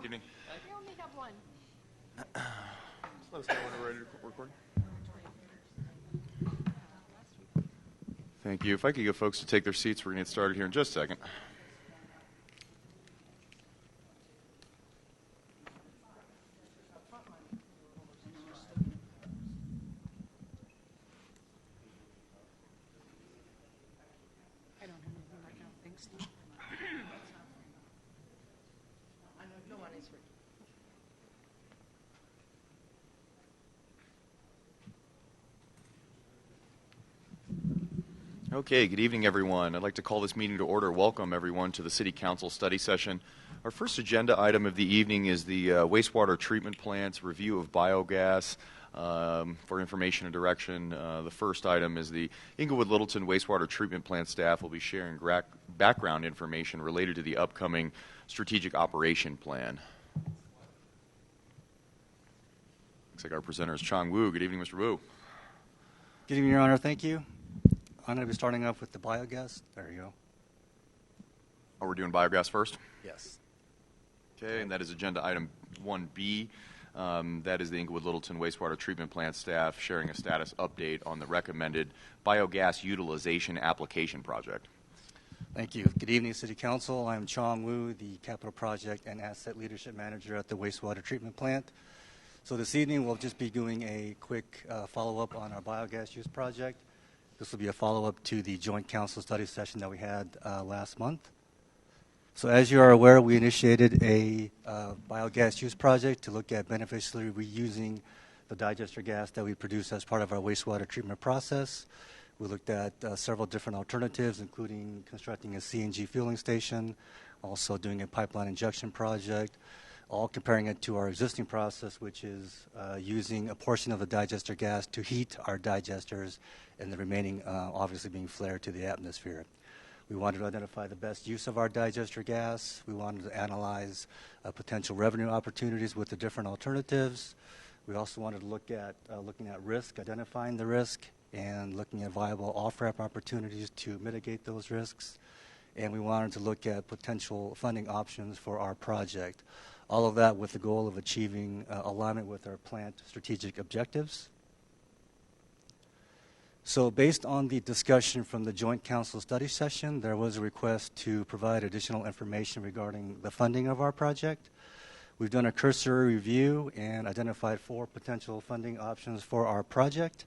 Evening. We only have one. Just let us know when we're ready to record. Thank you. If I could get folks to take their seats, we're going to get started here in just a second. I don't have anything right now. Thanks. I know no one is. Okay, good evening, everyone. I'd like to call this meeting to order. Welcome, everyone, to the City Council study session. Our first agenda item of the evening is the wastewater treatment plant's review of biogas. For information and direction, the first item is the Englewood Littleton Wastewater Treatment Plant staff will be sharing background information related to the upcoming Strategic Operation Plan. Looks like our presenter is Chong Wu. Good evening, Mr. Wu. Good evening, Your Honor. Thank you. I'm going to be starting off with the biogas. There you go. Oh, we're doing biogas first? Yes. Okay, and that is agenda item 1B. That is the Englewood Littleton Wastewater Treatment Plant staff sharing a status update on the recommended biogas utilization application project. Thank you. Good evening, City Council. I'm Chong Wu, the Capital Project and Asset Leadership Manager at the Wastewater Treatment Plant. So this evening we'll just be doing a quick follow-up on our biogas use project. This will be a follow-up to the joint council study session that we had last month. So as you are aware, we initiated a biogas use project to look at beneficially reusing the digester gas that we produce as part of our wastewater treatment process. We looked at several different alternatives, including constructing a CNG fueling station, also doing a pipeline injection project, all comparing it to our existing process, which is using a portion of the digester gas to heat our digesters and the remaining obviously being flared to the atmosphere. We wanted to identify the best use of our digester gas. We wanted to analyze potential revenue opportunities with the different alternatives. We also wanted to look at looking at risk, identifying the risk, and looking at viable off-ramp opportunities to mitigate those risks. And we wanted to look at potential funding options for our project. All of that with the goal of achieving alignment with our plant strategic objectives. So based on the discussion from the Joint Council study session, there was a request to provide additional information regarding the funding of our project. We've done a cursory review and identified 4 potential funding options for our project.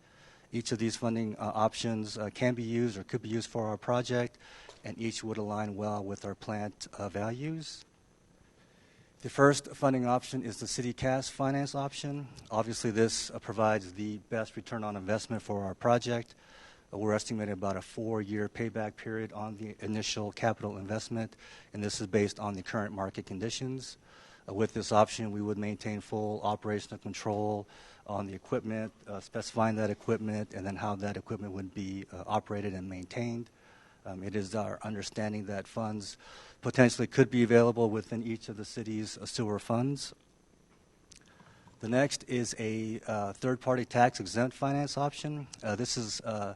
Each of these funding options can be used or could be used for our project, and each would align well with our plant values. The first funding option is the City Cash Finance option. Obviously, this provides the best return on investment for our project. We're estimating about a 4-year payback period on the initial capital investment, and this is based on the current market conditions. With this option, we would maintain full operational control on the equipment, specifying that equipment, and then how that equipment would be operated and maintained. It is our understanding that funds potentially could be available within each of the city's sewer funds. The next is a third-party tax-exempt finance option. This is kind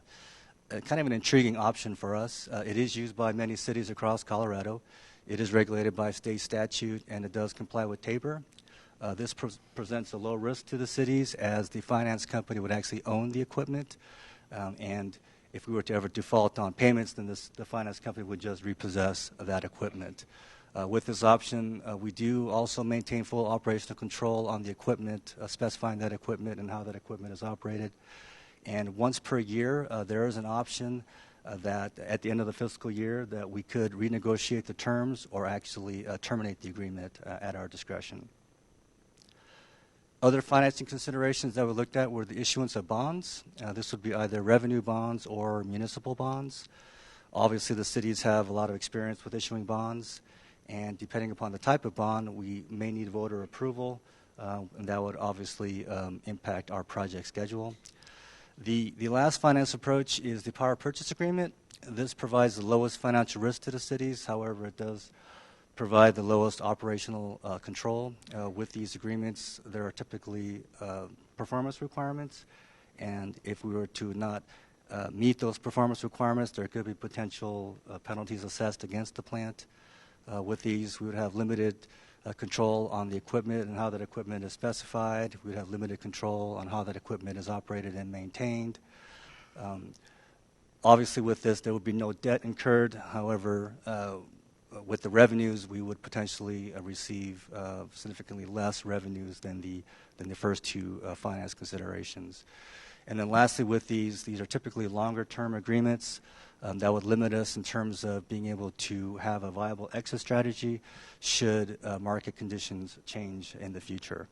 of an intriguing option for us. It is used by many cities across Colorado. It is regulated by state statute, and it does comply with TABOR. This presents a low risk to the cities as the finance company would actually own the equipment, and if we were to ever default on payments, then the finance company would just repossess that equipment. With this option, we do also maintain full operational control on the equipment, specifying that equipment and how that equipment is operated. And once per year, there is an option that at the end of the fiscal year that we could renegotiate the terms or actually terminate the agreement at our discretion. Other financing considerations that we looked at were the issuance of bonds. This would be either revenue bonds or municipal bonds. Obviously, the cities have a lot of experience with issuing bonds, and depending upon the type of bond, we may need voter approval, and that would obviously impact our project schedule. The last finance approach is the power purchase agreement. This provides the lowest financial risk to the cities. However, it does provide the lowest operational control. With these agreements, there are typically performance requirements, and if we were to not meet those performance requirements, there could be potential penalties assessed against the plant. With these, we would have limited control on the equipment and how that equipment is specified. We'd have limited control on how that equipment is operated and maintained. Obviously, with this, there would be no debt incurred. However, with the revenues, we would potentially receive significantly less revenues than the first two finance considerations. And then lastly, with these are typically longer-term agreements that would limit us in terms of being able to have a viable exit strategy should market conditions change in the future.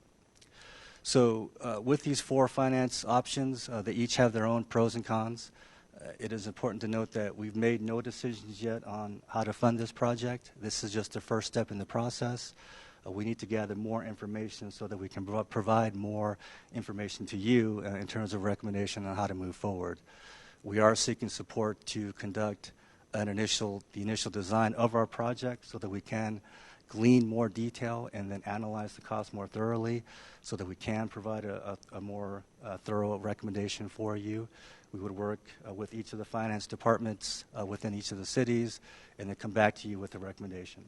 So with these four finance options, they each have their own pros and cons. It is important to note that we've made no decisions yet on how to fund this project. This is just the first step in the process. We need to gather more information so that we can provide more information to you in terms of recommendation on how to move forward. We are seeking support to conduct the initial design of our project so that we can glean more detail and then analyze the cost more thoroughly so that we can provide a more thorough recommendation for you. We would work with each of the finance departments within each of the cities and then come back to you with a recommendation.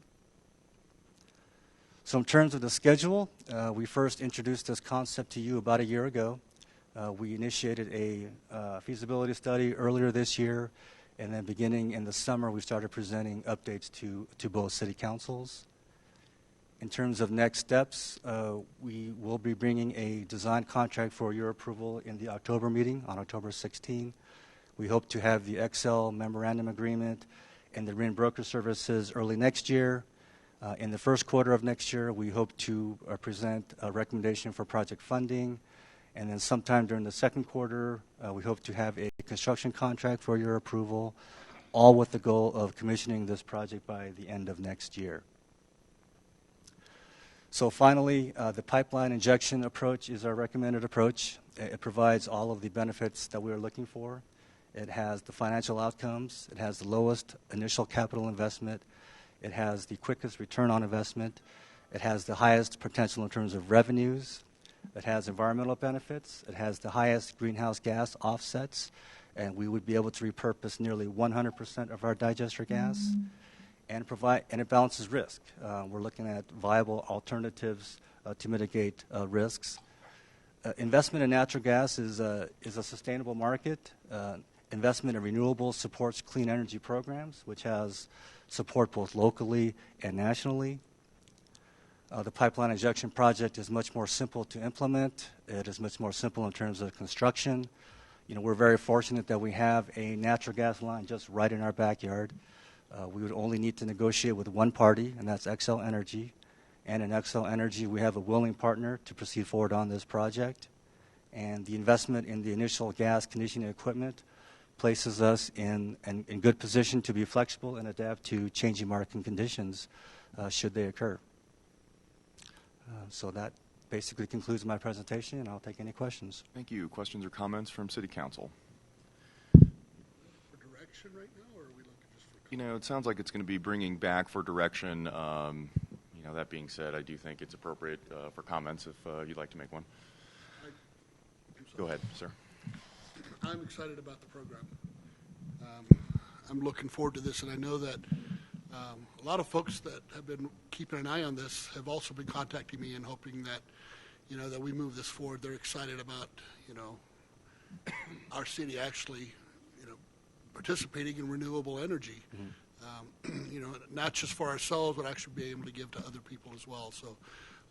So in terms of the schedule, we first introduced this concept to you about a year ago. We initiated a feasibility study earlier this year, and then beginning in the summer, we started presenting updates to both city councils. In terms of next steps, we will be bringing a design contract for your approval in the October meeting on October 16. We hope to have the Excel memorandum agreement and the RIN broker services early next year. In the first quarter of next year, we hope to present a recommendation for project funding. And then sometime during the second quarter, we hope to have a construction contract for your approval, all with the goal of commissioning this project by the end of next year. So finally, the pipeline injection approach is our recommended approach. It provides all of the benefits that we are looking for. It has the financial outcomes. It has the lowest initial capital investment. It has the quickest return on investment. It has the highest potential in terms of revenues. It has environmental benefits. It has the highest greenhouse gas offsets. And we would be able to repurpose nearly 100% of our digester gas. And it balances risk. We're looking at viable alternatives to mitigate risks. Investment in natural gas is a sustainable market. Investment in renewables supports clean energy programs, which has support both locally and nationally. The pipeline injection project is much more simple to implement. It is much more simple in terms of construction. We're very fortunate that we have a natural gas line just right in our backyard. We would only need to negotiate with one party, and that's Xcel Energy. And in Xcel Energy, we have a willing partner to proceed forward on this project. And the investment in the initial gas conditioning equipment places us in good position to be flexible and adapt to changing market conditions should they occur. So that basically concludes my presentation, and I'll take any questions. Thank you. Questions or comments from City Council? For direction right now, or are we looking just for comments? It sounds like it's going to be bringing back for direction. That being said, I do think it's appropriate for comments if you'd like to make one. Go ahead, sir. I'm excited about the program. I'm looking forward to this, and I know that a lot of folks that have been keeping an eye on this have also been contacting me and hoping that, that we move this forward. They're excited about, our city actually, participating in renewable energy. Not just for ourselves, but actually be able to give to other people as well. So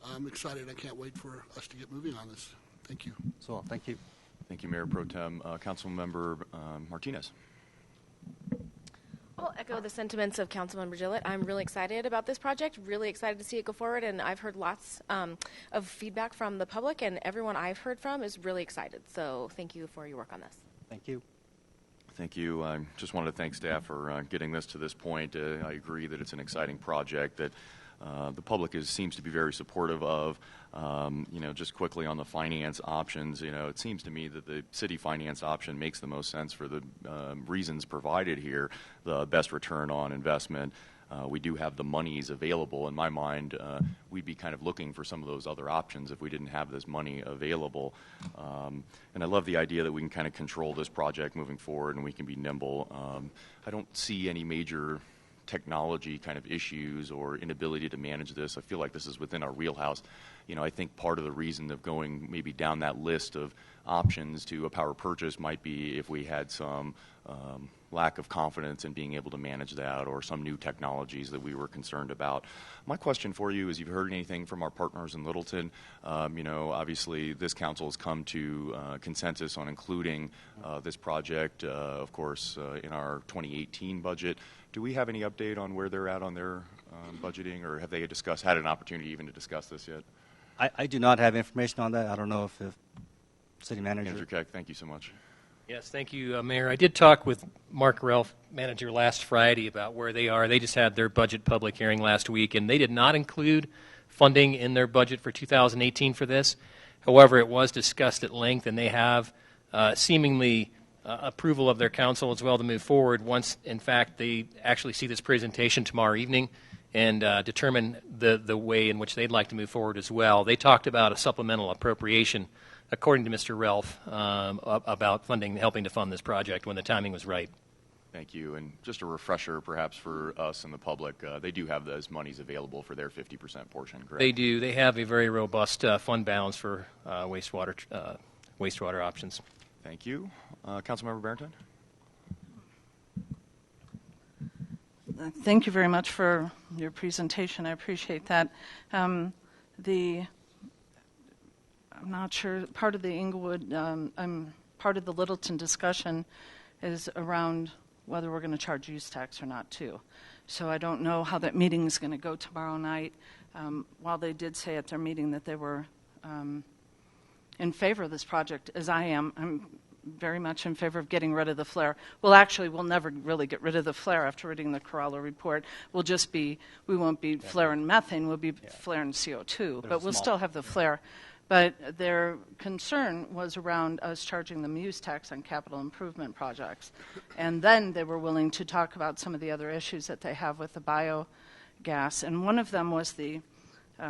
I'm excited. I can't wait for us to get moving on this. Thank you. So, thank you. Thank you, Mayor Pro Tem. Councilmember Martinez. I'll echo the sentiments of Councilmember Gillett. I'm really excited about this project, really excited to see it go forward, and I've heard lots of feedback from the public, and everyone I've heard from is really excited. So thank you for your work on this. Thank you. Thank you. I just wanted to thank staff for getting this to this point. I agree that it's an exciting project that the public seems to be very supportive of. Just quickly on the finance options, it seems to me that the city finance option makes the most sense for the reasons provided here, the best return on investment. We do have the monies available. In my mind, we'd be kind of looking for some of those other options if we didn't have this money available. And I love the idea that we can kind of control this project moving forward and we can be nimble. I don't see any major technology kind of issues or inability to manage this. I feel like this is within our wheelhouse. I think part of the reason of going maybe down that list of options to a power purchase might be if we had some lack of confidence in being able to manage that, or some new technologies that we were concerned about. My question for you is, you've heard anything from our partners in Littleton? Obviously this council has come to consensus on including this project, of course, in our 2018 budget. Do we have any update on where they're at on their budgeting, or have they had an opportunity even to discuss this yet? I do not have information on that. I don't know if City Manager. Manager Keck, thank you so much. Yes, thank you, Mayor. I did talk with Mark Ralph, manager, last Friday about where they are. They just had their budget public hearing last week, and they did not include funding in their budget for 2018 for this. However, it was discussed at length, and they have seemingly approval of their council as well to move forward once, in fact, they actually see this presentation tomorrow evening and determine the way in which they'd like to move forward as well. They talked about a supplemental appropriation, according to Mr. Ralph, about funding, helping to fund this project when the timing was right. Thank you. And just a refresher, perhaps, for us and the public, they do have those monies available for their 50% portion, correct? They do. They have a very robust fund balance for wastewater options. Thank you. Councilmember Barrington? Thank you very much for your presentation. I appreciate that. I'm not sure, part of the Englewood, part of the Littleton discussion is around whether we're going to charge use tax or not, too. So I don't know how that meeting is going to go tomorrow night. While they did say at their meeting that they were in favor of this project, as I am, I'm very much in favor of getting rid of the flare. Well, actually, we'll never really get rid of the flare after reading the Corallo report. We won't be flaring methane, we'll be flaring CO2, but we'll still have the flare. But their concern was around us charging them use tax on capital improvement projects. And then they were willing to talk about some of the other issues that they have with the biogas. And one of them was the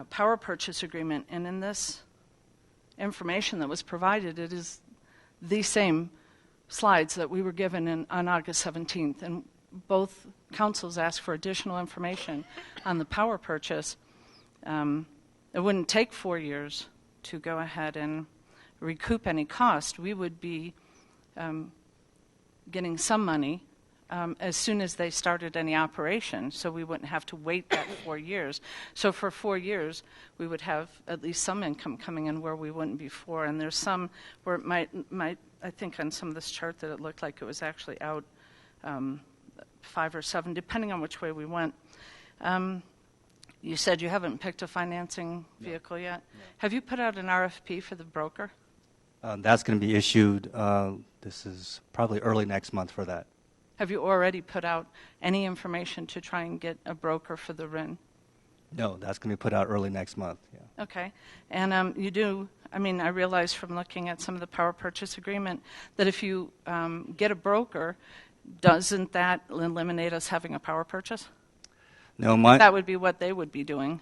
power purchase agreement. And in this information that was provided, it is the same slides that we were given on August 17th. And both councils asked for additional information on the power purchase. It wouldn't take 4 years to go ahead and recoup any cost. We would be getting some money as soon as they started any operation, so we wouldn't have to wait that 4 years. So for 4 years, we would have at least some income coming in where we wouldn't before. And there's some where it might I think on some of this chart that it looked like it was actually out 5 or 7, depending on which way we went. You said you haven't picked a financing vehicle yet. No. Have you put out an RFP for the broker? That's going to be issued, this is probably early next month for that. Have you already put out any information to try and get a broker for the RIN? No, that's going to be put out early next month. Yeah. Okay. And you do, I realize from looking at some of the power purchase agreement that if you get a broker, doesn't that eliminate us having a power purchase? No, that would be what they would be doing.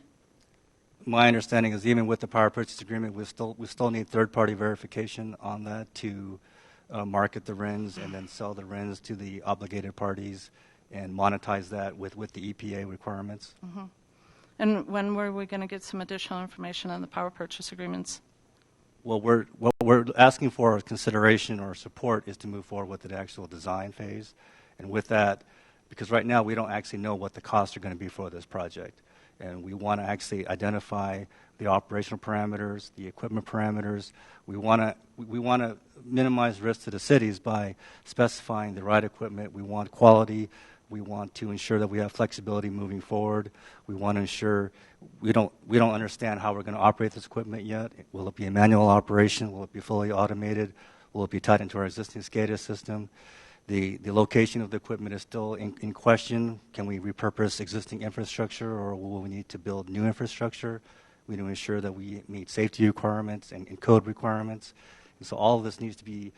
My understanding is even with the power purchase agreement, we still need third-party verification on that to market the RINs and then sell the RINs to the obligated parties and monetize that with the EPA requirements. Mm-hmm. And when were we going to get some additional information on the power purchase agreements? Well, what we're asking for consideration or support is to move forward with the actual design phase. And with that, because right now we don't actually know what the costs are going to be for this project. And we want to actually identify the operational parameters, the equipment parameters. We want to minimize risk to the cities by specifying the right equipment. We want quality. We want to ensure that we have flexibility moving forward. We want to ensure we don't understand how we're going to operate this equipment yet. Will it be a manual operation? Will it be fully automated? Will it be tied into our existing SCADA system? The location of the equipment is still in question. Can we repurpose existing infrastructure, or will we need to build new infrastructure? We need to ensure that we meet safety requirements and code requirements. And so all of this needs to be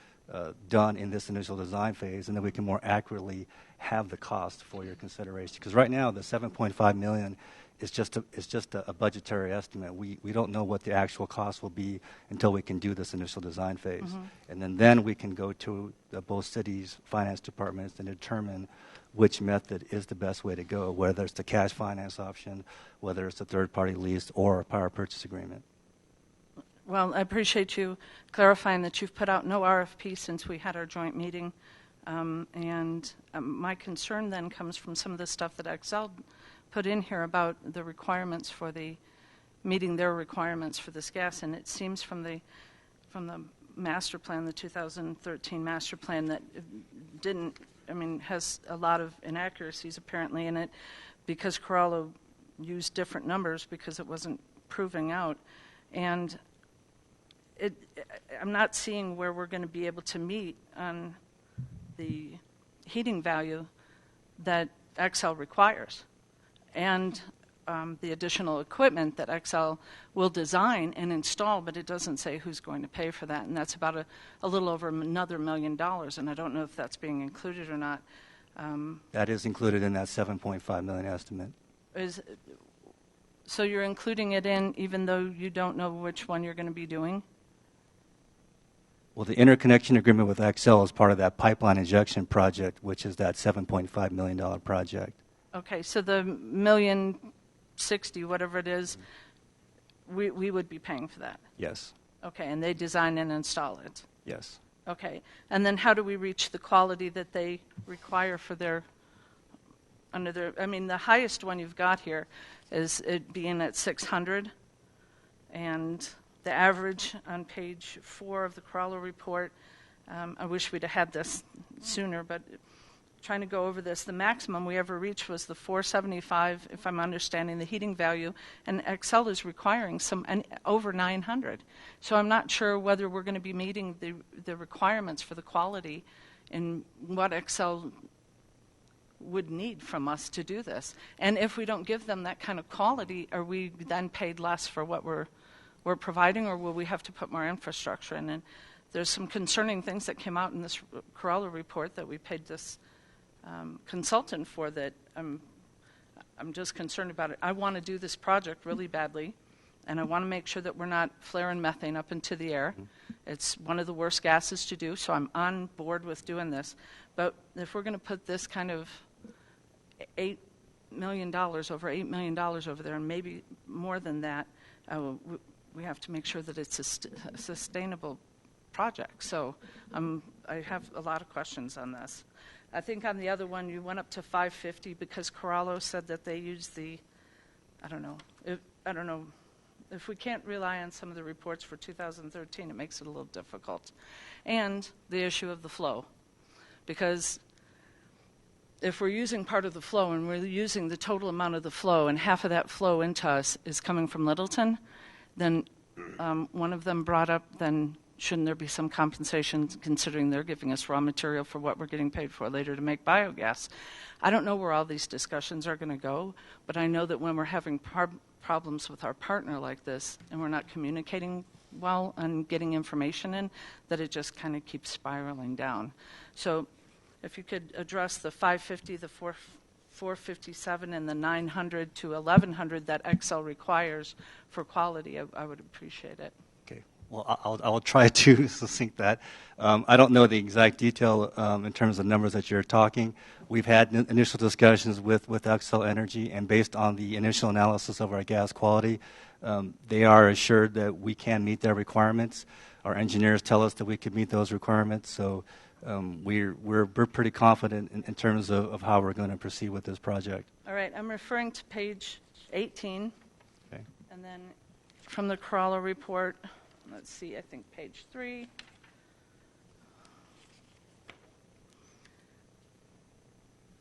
done in this initial design phase, and then we can more accurately have the cost for your consideration. Because right now, the $7.5 million it's just a budgetary estimate. We don't know what the actual cost will be until we can do this initial design phase. And then we can go to both cities' finance departments and determine which method is the best way to go, whether it's the cash finance option, whether it's a third-party lease, or a power purchase agreement. Well, I appreciate you clarifying that you've put out no RFP since we had our joint meeting. My concern then comes from some of the stuff that Excel put in here about the requirements for meeting their requirements for this gas. And it seems from the master plan, the 2013 master plan, that has a lot of inaccuracies apparently in it because Corallo used different numbers because it wasn't proving out. And I'm not seeing where we're going to be able to meet on the heating value that Excel requires and the additional equipment that Excel will design and install, but it doesn't say who's going to pay for that, and that's about a little over another $1 million, and I don't know if that's being included or not. That is included in that $7.5 million estimate. So you're including it in even though you don't know which one you're going to be doing? Well, the interconnection agreement with Excel is part of that pipeline injection project, which is that $7.5 million project. Okay, so the $1,060,000, whatever it is, we would be paying for that? Yes. Okay, and they design and install it? Yes. Okay, and then how do we reach the quality that they require for the highest one you've got here is it being at 600, and the average on page 4 of the Corallo report, I wish we'd have had this sooner, but trying to go over this, the maximum we ever reached was the 475, if I'm understanding the heating value, and Excel is requiring over 900. So I'm not sure whether we're going to be meeting the requirements for the quality and what Excel would need from us to do this. And if we don't give them that kind of quality, are we then paid less for what we're providing, or will we have to put more infrastructure in? And there's some concerning things that came out in this Corallo report that we paid this consultant for that I'm just concerned about it. I want to do this project really badly, and I want to make sure that we're not flaring methane up into the air. It's one of the worst gases to do, so I'm on board with doing this. But if we're going to put this kind of $8 million, over $8 million over there, and maybe more than that, we have to make sure that it's a sustainable project. So I have a lot of questions on this. I think on the other one, you went up to 550 because Corallo said that they used I don't know. If we can't rely on some of the reports for 2013, it makes it a little difficult. And the issue of the flow. Because if we're using part of the flow and we're using the total amount of the flow and half of that flow into us is coming from Littleton, then one of them brought up, then shouldn't there be some compensation considering they're giving us raw material for what we're getting paid for later to make biogas? I don't know where all these discussions are going to go, but I know that when we're having problems with our partner like this and we're not communicating well and getting information in, that it just kind of keeps spiraling down. So if you could address the 550, the 457, and the 900 to 1100 that Excel requires for quality, I would appreciate it. Okay. Well, I'll try to succinct that. I don't know the exact detail in terms of numbers that you're talking. We've had initial discussions with Xcel Energy, and based on the initial analysis of our gas quality, they are assured that we can meet their requirements. Our engineers tell us that we can meet those requirements, so we're pretty confident in terms of how we're going to proceed with this project. All right. I'm referring to page 18, okay. And then from the Corallo report. Let's see, I think page 3.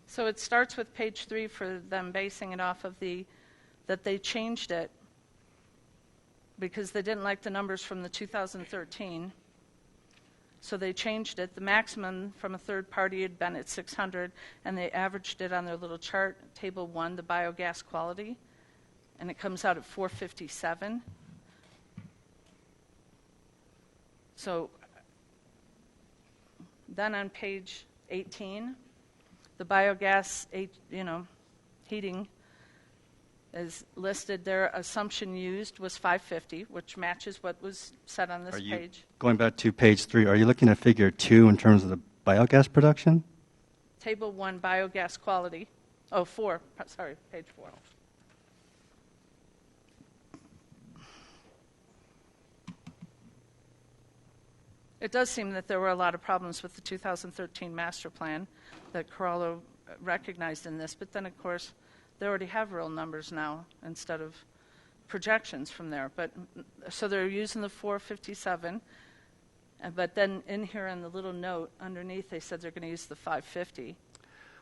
So it starts with page 3 for them basing it off of that they changed it because they didn't like the numbers from the 2013. So they changed it. The maximum from a third party had been at 600, and they averaged it on their little chart, table 1, the biogas quality, and it comes out at 457. So then on page 18, the biogas, heating is listed. Their assumption used was 550, which matches what was said on this page. Going back to page 3, are you looking at figure 2 in terms of the biogas production? Table 1, biogas quality. Oh, 4. Sorry, page 4. It does seem that there were a lot of problems with the 2013 master plan that Corallo recognized in this, but then, of course, they already have real numbers now instead of projections from there. But so they're using the 457, but then in here in the little note underneath, they said they're going to use the 550.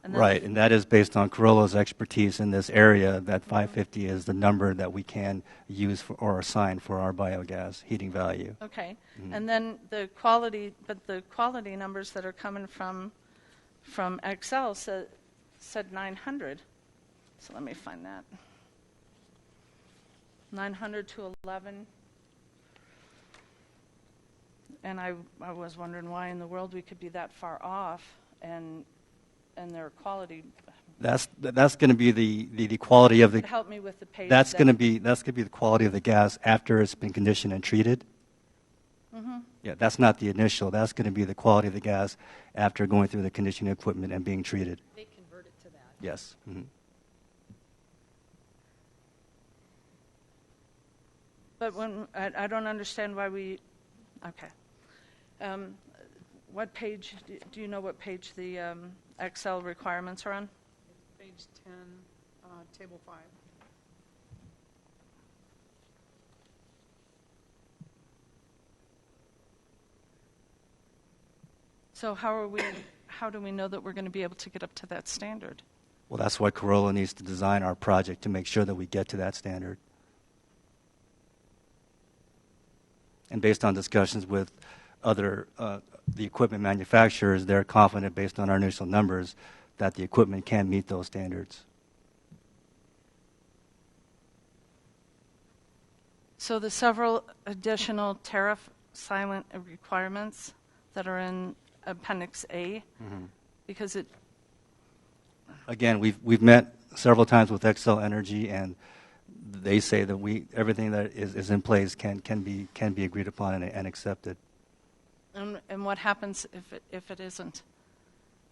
And Right, and that is based on Corallo's expertise in this area. That 550 is the number that we can use for, or assign for our biogas heating value. Okay, and then the quality, but the quality numbers that are coming from Excel said 900. So let me find that. 900 to 11. And I was wondering why in the world we could be that far off, and their quality. That's going to be the quality of the. Help me with the page. That's going to be the quality of the gas after it's been conditioned and treated. Mm-hmm. Yeah, that's not the initial. That's going to be the quality of the gas after going through the conditioning equipment and being treated. They convert it to that. Yes. Mm-hmm. But when I don't understand why we. Okay. What page? Do you know what page the Excel requirements are on? Page 10, table 5. So how do we know that we're going to be able to get up to that standard? Well, that's why Corallo needs to design our project to make sure that we get to that standard. And based on discussions with other the equipment manufacturers, they're confident based on our initial numbers that the equipment can meet those standards. So the several additional tariff silent requirements that are in Appendix A, because it. Again, we've met several times with Xcel Energy, and they say that everything that is in place can be agreed upon and accepted. And what happens if it isn't?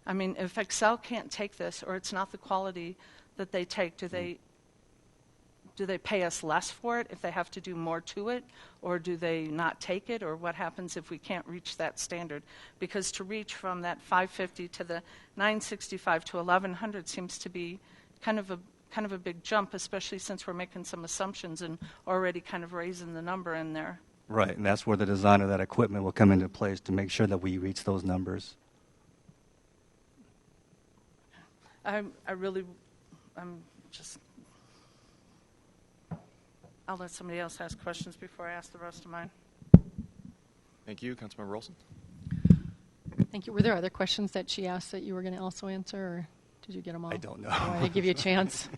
I mean, if Excel can't take this, or it's not the quality that they take, do they pay us less for it if they have to do more to it, or do they not take it, or what happens if we can't reach that standard? Because to reach from that 550 to the 965 to 1100 seems to be kind of a big jump, especially since we're making some assumptions and already kind of raising the number in there. Right, and that's where the design of that equipment will come into place to make sure that we reach those numbers. I'm just. I'll let somebody else ask questions before I ask the rest of mine. Thank you. Councilmember Olson. Thank you. Were there other questions that she asked that you were going to also answer, or did you get them all? I don't know. I want to give you a chance.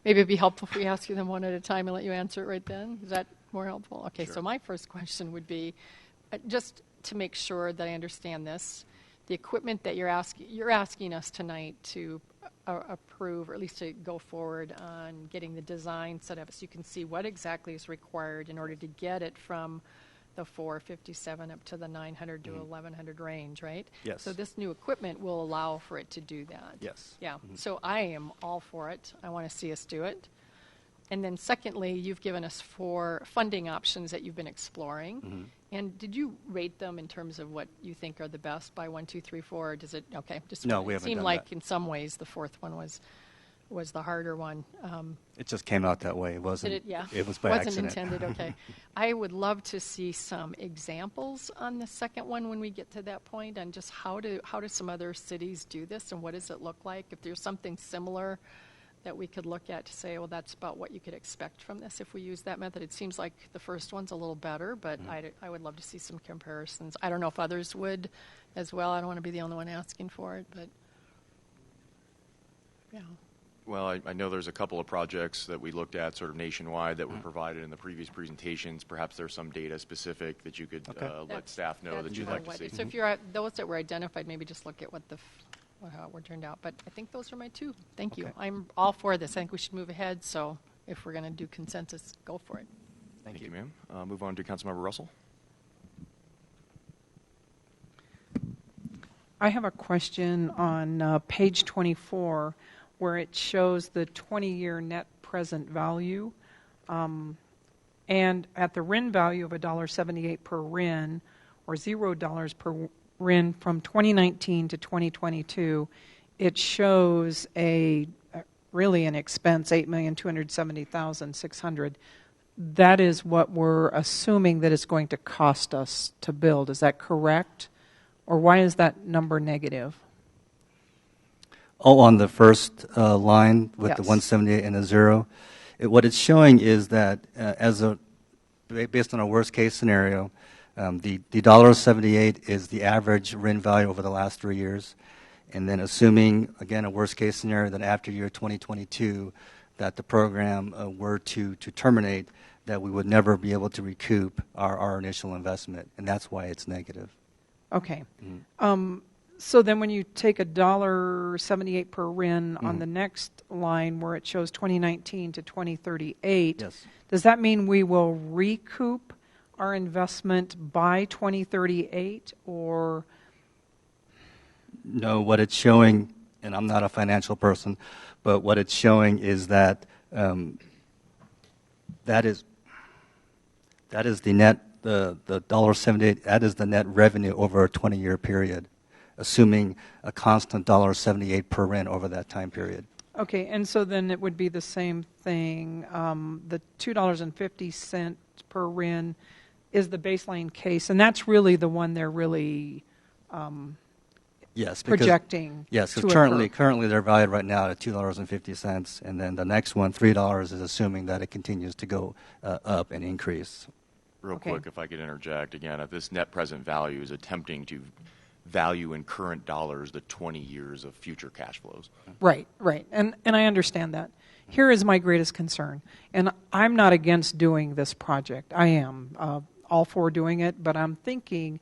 Maybe it'd be helpful if we ask you them one at a time and let you answer it right then. Is that more helpful? Okay, Sure. So my first question would be, just to make sure that I understand this, the equipment that you're asking us tonight to approve, or at least to go forward on getting the design set up, so you can see what exactly is required in order to get it from the 457 up to the 900 to 1100 range, right? Yes. So this new equipment will allow for it to do that. Yes. Yeah. So I am all for it. I want to see us do it. And then secondly, you've given us 4 funding options that you've been exploring. And did you rate them in terms of what you think are the best by 1, 2, 3, 4? Or does it, okay. Just No, we haven't seemed done like that. in some ways the 4th one was the harder one. It just came out that way. It wasn't. Did it? Yeah. It was by Wasn't accident. intended. Okay. I would love to see some examples on the second one when we get to that point, on just how do some other cities do this, and what does it look like? If there's something similar that we could look at to say, well, that's about what you could expect from this if we use that method. It seems like the first one's a little better, but I would love to see some comparisons. I don't know if others would as well. I don't want to be the only one asking for it, but yeah. Well, I know there's a couple of projects that we looked at sort of nationwide that were provided in the previous presentations. Perhaps there's some data specific that you could let staff know that you'd like to see. So if you're at those that were identified, maybe just look at what the how it turned out. But I think those are my two. Thank you. Okay. I'm all for this. I think we should move ahead. So if we're going to do consensus, go for it. Thank you, ma'am. Move on to Councilmember Russell. I have a question on page 24 where it shows the 20-year net present value. And at the RIN value of $1.78 per RIN, or $0 per RIN from 2019 to 2022, it shows really an expense, $8,270,600. That is what we're assuming that it's going to cost us to build. Is that correct? Or why is that number negative? Oh, on the first line with Yes. the 178 and a 0, what it's showing is that based on a worst case scenario, the $1.78 is the average RIN value over the last 3 years. And then assuming, again, a worst case scenario that after year 2022, that the program were to terminate, that we would never be able to recoup our initial investment. And that's why it's negative. Okay. Mm-hmm. So then when you take $1.78 per RIN on the next line where it shows 2019 to 2038, Yes. does that mean we will recoup our investment by 2038 or? No, what it's showing, and I'm not a financial person, but what it's showing is that that is the net, the $1.78, that is the net revenue over a 20-year period, assuming a constant $1.78 per RIN over that time period. Okay, and so then it would be the same thing. The $2.50 per RIN is the baseline case, and that's really the one they're really Yes, projecting. Yes, to because occur. currently they're valued right now at $2.50, and then the next one, $3, is assuming that it continues to go up and increase. Real Okay. quick, if I could interject again, this net present value is attempting to value in current dollars the 20 years of future cash flows. Right, right. And I understand that. Here is my greatest concern. And I'm not against doing this project. I am all for doing it, but I'm thinking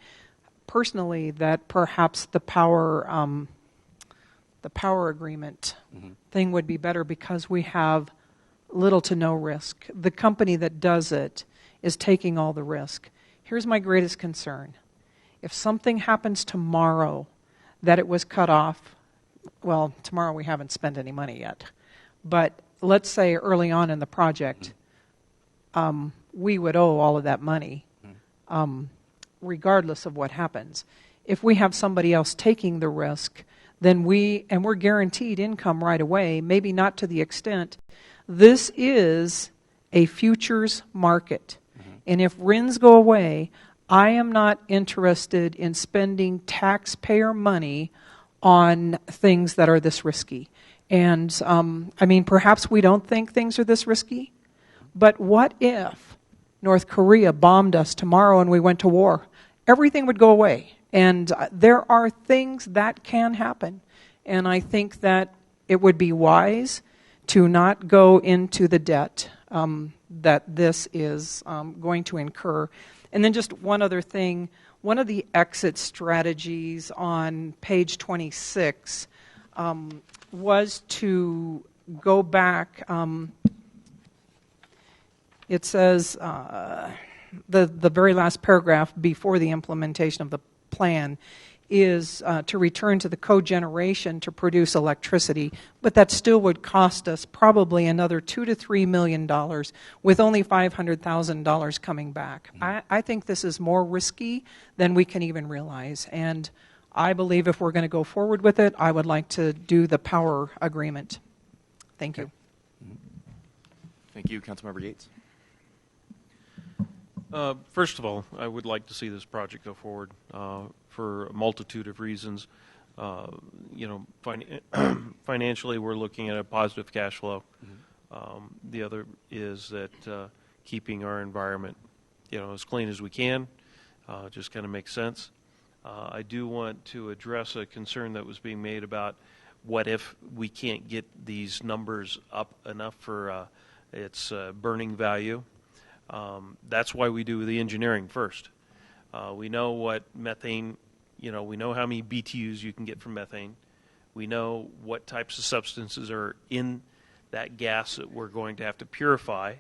personally that perhaps the power agreement thing would be better because we have little to no risk. The company that does it is taking all the risk. Here's my greatest concern. If something happens tomorrow that it was cut off, well, tomorrow we haven't spent any money yet, but let's say early on in the project, we would owe all of that money, regardless of what happens. If we have somebody else taking the risk, then we're guaranteed income right away, maybe not to the extent. This is a futures market. And if RINs go away, I am not interested in spending taxpayer money on things that are this risky. And, I mean, perhaps we don't think things are this risky, but what if North Korea bombed us tomorrow and we went to war? Everything would go away. And there are things that can happen. And I think that it would be wise to not go into the debt that this is going to incur. And then just one other thing, one of the exit strategies on page 26 was to go back. It says the very last paragraph before the implementation of the plan is to return to the cogeneration to produce electricity, but that still would cost us probably another $2 to $3 million with only $500,000 coming back. I think this is more risky than we can even realize, and I believe if we're going to go forward with it, I would like to do the power agreement. Thank you. Thank you, Councilmember Yates. First of all, I would like to see this project go forward for a multitude of reasons. Financially, we're looking at a positive cash flow. The other is that keeping our environment, as clean as we can, just kind of makes sense. I do want to address a concern that was being made about what if we can't get these numbers up enough for its burning value. That's why we do the engineering first. We know what methane, we know how many BTUs you can get from methane. We know what types of substances are in that gas that we're going to have to purify,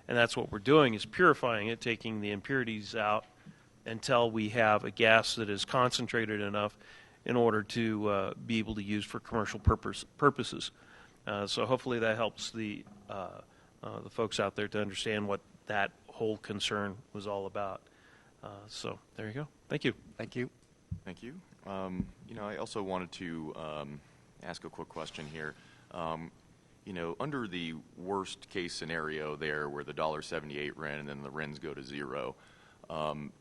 and that's what we're doing, is purifying it, taking the impurities out until we have a gas that is concentrated enough in order to be able to use for commercial purposes. So hopefully that helps the folks out there to understand what that whole concern was all about. So there you go. Thank you. Thank you. Thank you. I also wanted to ask a quick question here. Under the worst case scenario there where the $1.78 RIN and then the RINs go to zero,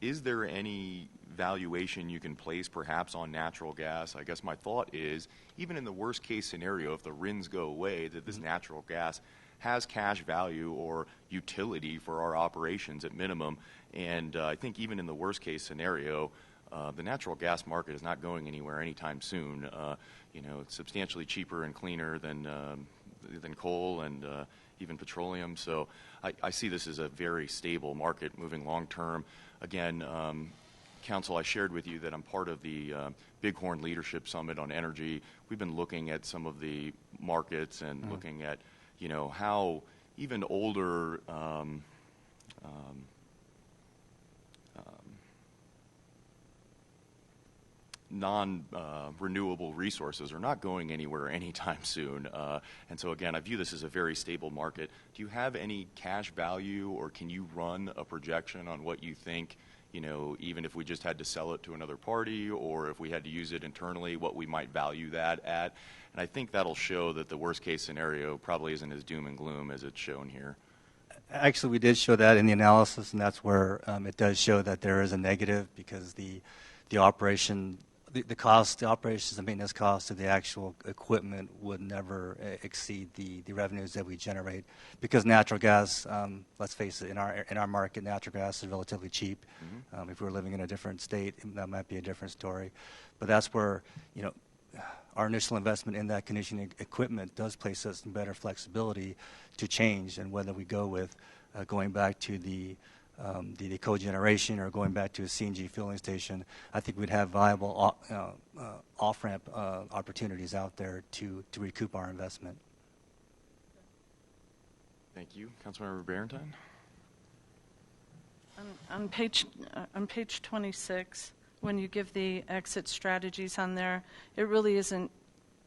is there any valuation you can place perhaps on natural gas? I guess my thought is, even in the worst case scenario, if the RINs go away, that this natural gas has cash value or utility for our operations at minimum. And I think even in the worst case scenario, the natural gas market is not going anywhere anytime soon. It's substantially cheaper and cleaner than coal and even petroleum. So I see this as a very stable market moving long term. Again, Council, I shared with you that I'm part of the Bighorn Leadership Summit on energy. We've been looking at some of the markets and looking at, how even older non-renewable resources are not going anywhere anytime soon. And so, again, I view this as a very stable market. Do you have any cash value, or can you run a projection on what you think, even if we just had to sell it to another party, or if we had to use it internally, what we might value that at? And I think that'll show that the worst-case scenario probably isn't as doom and gloom as it's shown here. Actually, we did show that in the analysis, and that's where it does show that there is a negative, because the operation, the cost, the operations and maintenance cost of the actual equipment would never exceed the revenues that we generate, because natural gas, let's face it, in our market, natural gas is relatively cheap. If we were living in a different state, that might be a different story. But that's where, our initial investment in that conditioning equipment does place us in better flexibility to change, and whether we go with going back to the cogeneration or going back to a CNG filling station, I think we'd have viable off-ramp opportunities out there to recoup our investment. Thank you. Councilmember Barentine? On page 26, when you give the exit strategies on there, it really isn't,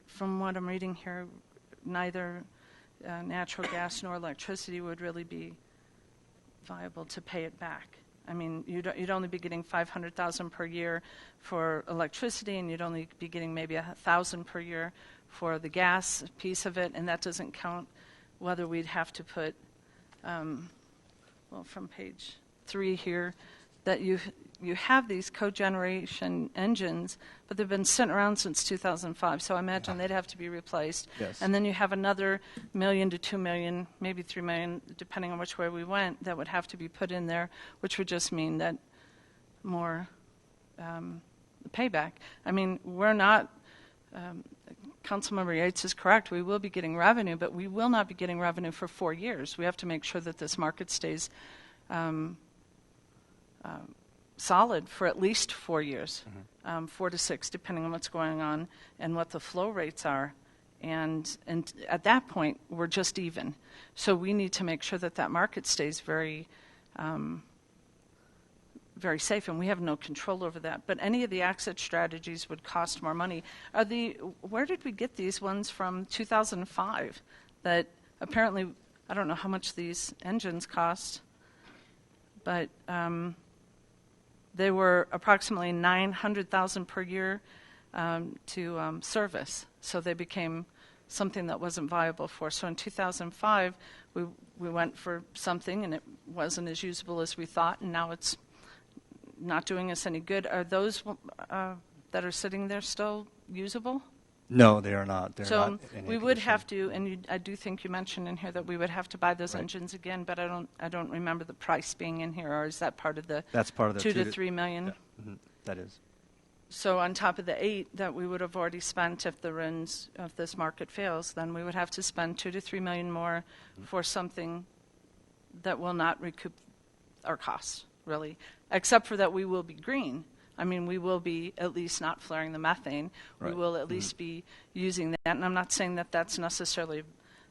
from what I'm reading here, neither natural gas nor electricity would really be viable to pay it back. I mean, you'd only be getting $500,000 per year for electricity, and you'd only be getting maybe $1,000 per year for the gas piece of it, and that doesn't count whether we'd have to put, from page 3 here, that you have these cogeneration engines, but they've been sitting around since 2005, so I imagine they'd have to be replaced. Yes. And then you have another $1 million to $2 million, maybe $3 million, depending on which way we went, that would have to be put in there, which would just mean that more payback. I mean, we're not, Councilmember Yates is correct, we will be getting revenue, but we will not be getting revenue for 4 years. We have to make sure that this market stays solid for at least 4 years, 4 to 6, depending on what's going on and what the flow rates are. And at that point, we're just even. So we need to make sure that that market stays very, very safe, and we have no control over that. But any of the exit strategies would cost more money. Where did we get these ones from 2005? That apparently, I don't know how much these engines cost, but they were approximately $900,000 per year to service. So they became something that wasn't viable for. So in 2005, we went for something, and it wasn't as usable as we thought, and now it's not doing us any good. Are those that are sitting there still usable? No, they are not. They're so not in we any would condition. have to, and I do think you mentioned in here that we would have to buy those engines again, but I don't remember the price being in here, or is that part of the That's part of the 2 to 3 million? Yeah, that is. So on top of the 8 that we would have already spent if the RINs, if this market fails, then we would have to spend 2 to 3 million more for something that will not recoup our costs, really, except for that we will be green. I mean, we will be at least not flaring the methane. Right. We will at least be using that. And I'm not saying that that's necessarily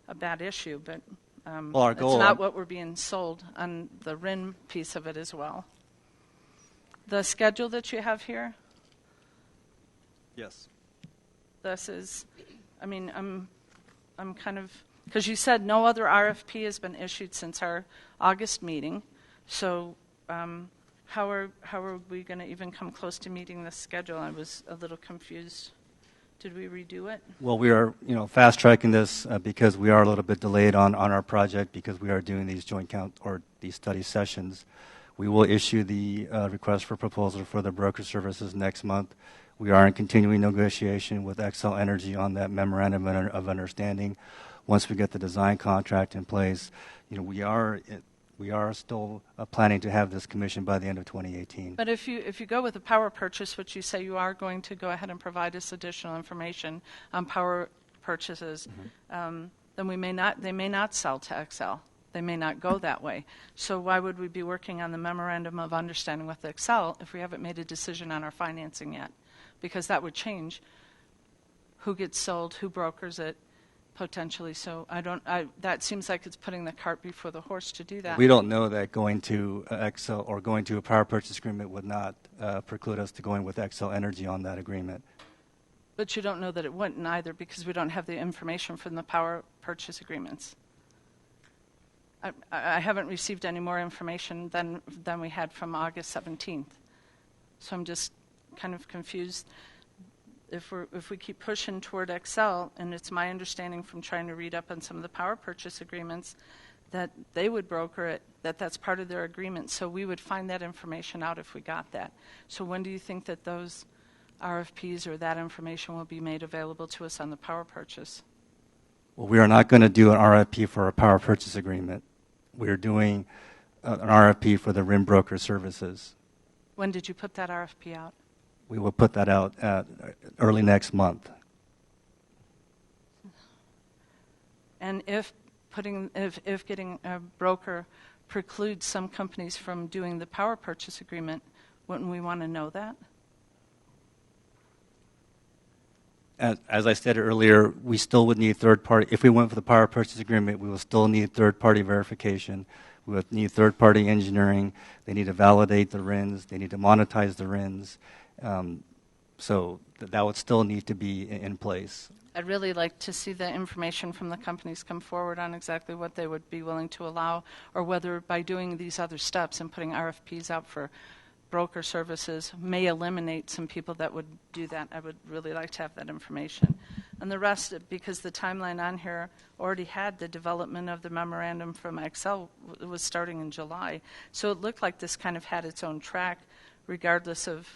a bad issue, but Well, our goal it's not what we're being sold on the RIN piece of it as well. The schedule that you have here, Yes. this is, I mean, I'm kind of, because you said no other RFP has been issued since our August meeting. So how are we going to even come close to meeting the schedule? I was a little confused. Did we redo it? Well, we are, fast tracking this because we are a little bit delayed on our project because we are doing these these study sessions. We will issue the request for proposal for the broker services next month. We are in continuing negotiation with Xcel Energy on that memorandum of understanding. Once we get the design contract in place, we are still planning to have this commissioned by the end of 2018. But if you go with a power purchase, which you say you are going to go ahead and provide us additional information on power purchases, then they may not sell to Xcel. They may not go that way. So why would we be working on the memorandum of understanding with Xcel if we haven't made a decision on our financing yet? Because that would change who gets sold, who brokers it, potentially. So that seems like it's putting the cart before the horse to do that. We don't know that going to Xcel or going to a power purchase agreement would not preclude us to going with Xcel Energy on that agreement. But you don't know that it wouldn't either because we don't have the information from the power purchase agreements. I haven't received any more information than we had from August 17th. So I'm just kind of confused. If we keep pushing toward Xcel, and it's my understanding from trying to read up on some of the power purchase agreements that they would broker it, that's part of their agreement. So we would find that information out if we got that. So when do you think that those RFPs or that information will be made available to us on the power purchase? Well, we are not going to do an RFP for a power purchase agreement. We're doing an RFP for the RIN broker services. When did you put that RFP out? We will put that out early next month. And if getting a broker precludes some companies from doing the power purchase agreement, wouldn't we want to know that? As I said earlier, we still would need third-party. If we went for the power purchase agreement, we will still need third-party verification. We would need third-party engineering. They need to validate the RINs. They need to monetize the RINs. So that would still need to be in place. I'd really like to see the information from the companies come forward on exactly what they would be willing to allow, or whether by doing these other steps and putting RFPs out for broker services may eliminate some people that would do that. I would really like to have that information. And the rest, because the timeline on here already had the development of the memorandum from Xcel, it was starting in July. So it looked like this kind of had its own track, regardless of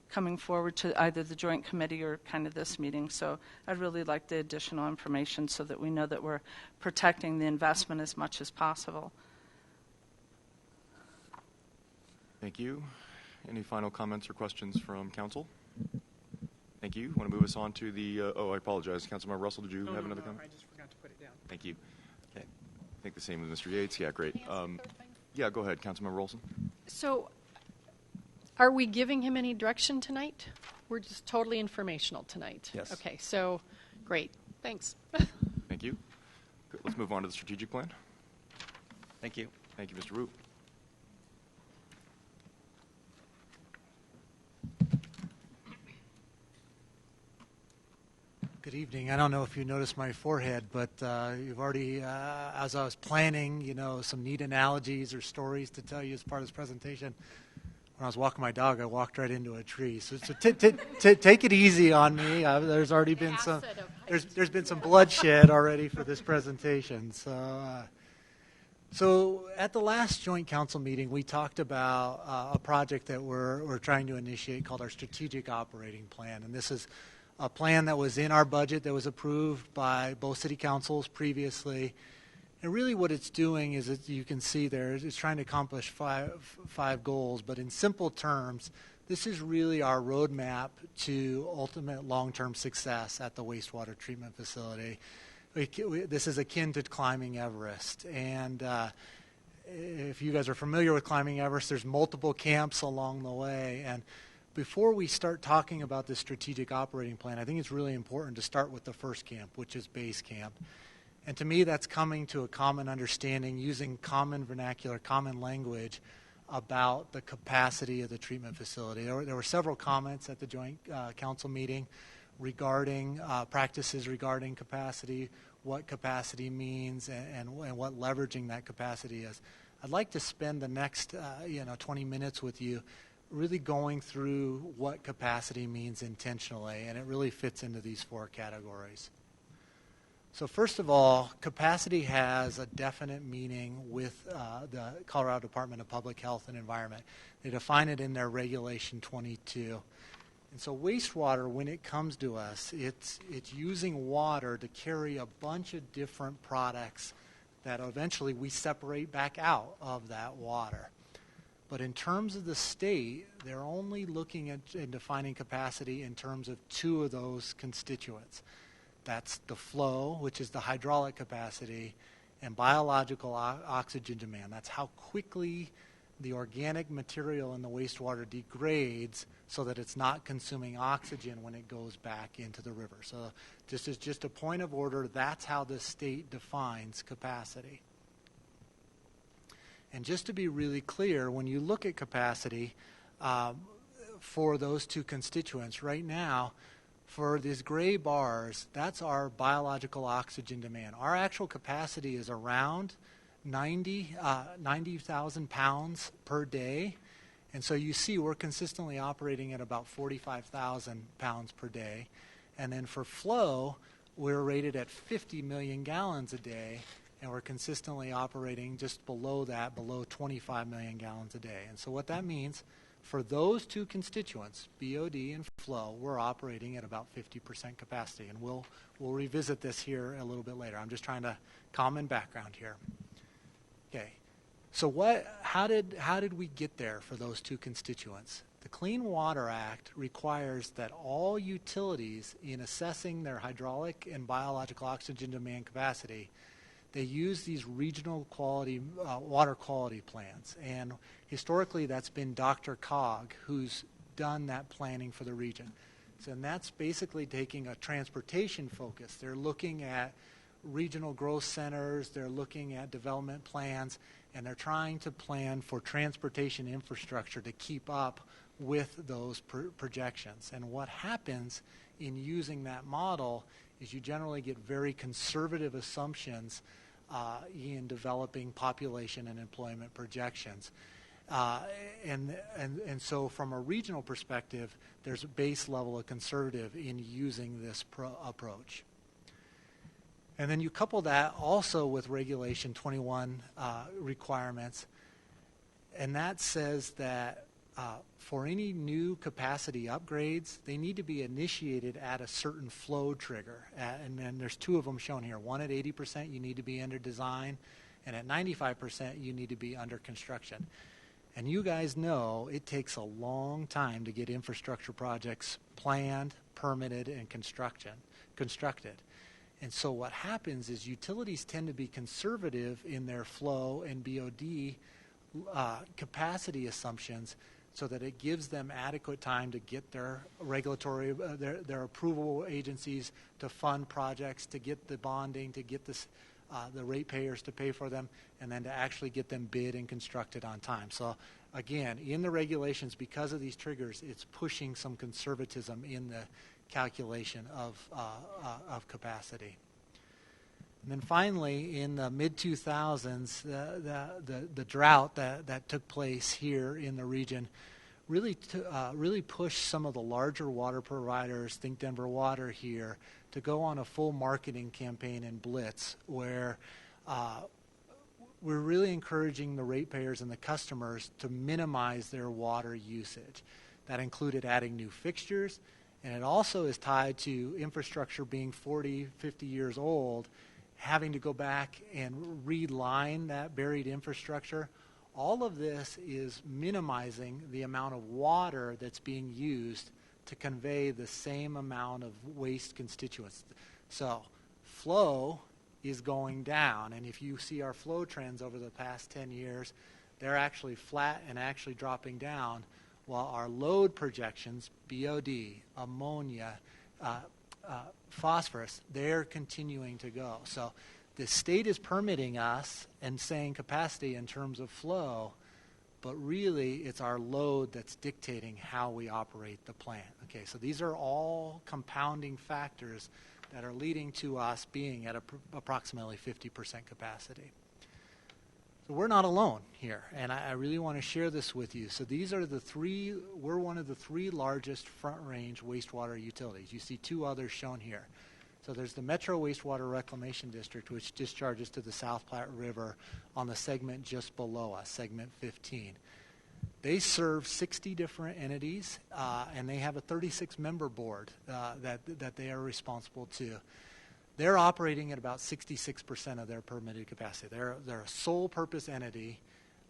coming forward to either the joint committee or kind of this meeting. So I'd really like the additional information so that we know that we're protecting the investment as much as possible. Thank you. Any final comments or questions from council? Thank you. Want to move us on to the, I apologize. Councilmember Russell, did you have another comment? I just forgot to put it down. Thank you. Okay. I think the same with Mr. Yates. Yeah, great. Yeah, go ahead, Councilmember Olson. So are we giving him any direction tonight? We're just totally informational tonight. Yes. Okay, so great. Thanks. Thank you. Good. Let's move on to the strategic plan. Thank you. Thank you, Mr. Root. Good evening. I don't know if you noticed my forehead, but you've already, as I was planning, some neat analogies or stories to tell you as part of this presentation. When I was walking my dog, I walked right into a tree. So take it easy on me. There's already been some. There's been some bloodshed already for this presentation. So at the last joint council meeting, we talked about a project that we're trying to initiate called our Strategic Operating Plan, and this is a plan that was in our budget that was approved by both city councils previously. And really what it's doing is, as you can see there, it's trying to accomplish five goals. But in simple terms, this is really our roadmap to ultimate long-term success at the wastewater treatment facility. This is akin to climbing Everest. And if you guys are familiar with climbing Everest, there's multiple camps along the way. And before we start talking about the strategic operating plan, I think it's really important to start with the first camp, which is base camp. And to me, that's coming to a common understanding, using common vernacular, common language about the capacity of the treatment facility. There were several comments at the joint council meeting regarding practices regarding capacity, what capacity means, and what leveraging that capacity is. I'd like to spend the next 20 minutes with you really going through what capacity means intentionally, and it really fits into these four categories. So first of all, capacity has a definite meaning with the Colorado Department of Public Health and Environment. They define it in their Regulation 22. And so wastewater, when it comes to us, it's using water to carry a bunch of different products that eventually we separate back out of that water. But in terms of the state, they're only looking at and defining capacity in terms of two of those constituents. That's the flow, which is the hydraulic capacity, and biological oxygen demand. That's how quickly the organic material in the wastewater degrades so that it's not consuming oxygen when it goes back into the river. So this is just a point of order. That's how the state defines capacity. And just to be really clear, when you look at capacity for those two constituents, right now, for these gray bars, that's our biological oxygen demand. Our actual capacity is around 90,000 pounds per day. And so you see we're consistently operating at about 45,000 pounds per day. And then for flow, we're rated at 50 million gallons a day, and we're consistently operating just below that, below 25 million gallons a day. And so what that means, for those two constituents, BOD and flow, we're operating at about 50% capacity. And we'll revisit this here a little bit later. I'm just trying to common background here. Okay. So how did we get there for those two constituents? The Clean Water Act requires that all utilities, in assessing their hydraulic and biological oxygen demand capacity, they use these regional quality water quality plans. And historically, that's been Dr. Cog who's done that planning for the region. So, and that's basically taking a transportation focus. They're looking at regional growth centers, they're looking at development plans, and they're trying to plan for transportation infrastructure to keep up with those projections. And what happens in using that model is you generally get very conservative assumptions in developing population and employment projections. And so from a regional perspective, there's a base level of conservative in using this approach. And then you couple that also with Regulation 21 requirements, and that says that for any new capacity upgrades, they need to be initiated at a certain flow trigger. And then there's two of them shown here. One at 80%, you need to be under design, and at 95%, you need to be under construction. And you guys know it takes a long time to get infrastructure projects planned, permitted, and constructed. And so what happens is utilities tend to be conservative in their flow and BOD capacity assumptions so that it gives them adequate time to get their regulatory, their approval agencies to fund projects, to get the bonding, to get the ratepayers to pay for them, and then to actually get them bid and constructed on time. So again, in the regulations, because of these triggers, it's pushing some conservatism in the calculation of capacity. And then finally, in the mid-2000s, the drought that took place here in the region really pushed some of the larger water providers, think Denver Water here, to go on a full marketing campaign in Blitz, where we're really encouraging the ratepayers and the customers to minimize their water usage. That included adding new fixtures, and it also is tied to infrastructure being 40, 50 years old, having to go back and reline that buried infrastructure. All of this is minimizing the amount of water that's being used to convey the same amount of waste constituents. So flow is going down, and if you see our flow trends over the past 10 years, they're actually flat and actually dropping down, while our load projections, BOD, ammonia, phosphorus, they're continuing to go. So the state is permitting us and saying capacity in terms of flow, but really it's our load that's dictating how we operate the plant. Okay, so these are all compounding factors that are leading to us being at approximately 50% capacity. So we're not alone here, and I really want to share this with you. So these are we're one of the 3 largest front-range wastewater utilities. You see 2 others shown here. So there's the Metro Wastewater Reclamation District, which discharges to the South Platte River on the segment just below us, segment 15. They serve 60 different entities, and they have a 36-member board that they are responsible to. They're operating at about 66% of their permitted capacity. They're a sole-purpose entity,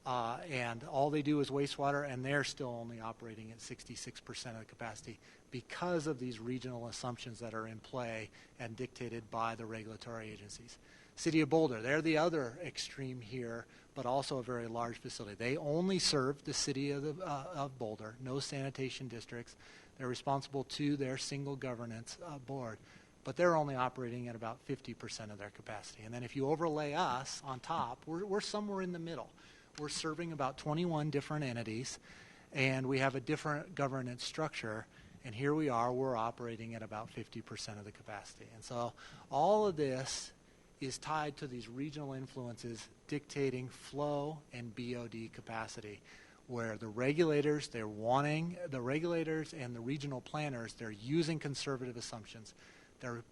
and all they do is wastewater, and they're still only operating at 66% of the capacity because of these regional assumptions that are in play and dictated by the regulatory agencies. City of Boulder, they're the other extreme here, but also a very large facility. They only serve the city of Boulder, no sanitation districts. They're responsible to their single governance board, but they're only operating at about 50% of their capacity. And then if you overlay us on top, we're somewhere in the middle. We're serving about 21 different entities, and we have a different governance structure. And here we are, we're operating at about 50% of the capacity. And so all of this is tied to these regional influences dictating flow and BOD capacity, where the regulators and the regional planners, they're using conservative assumptions. They're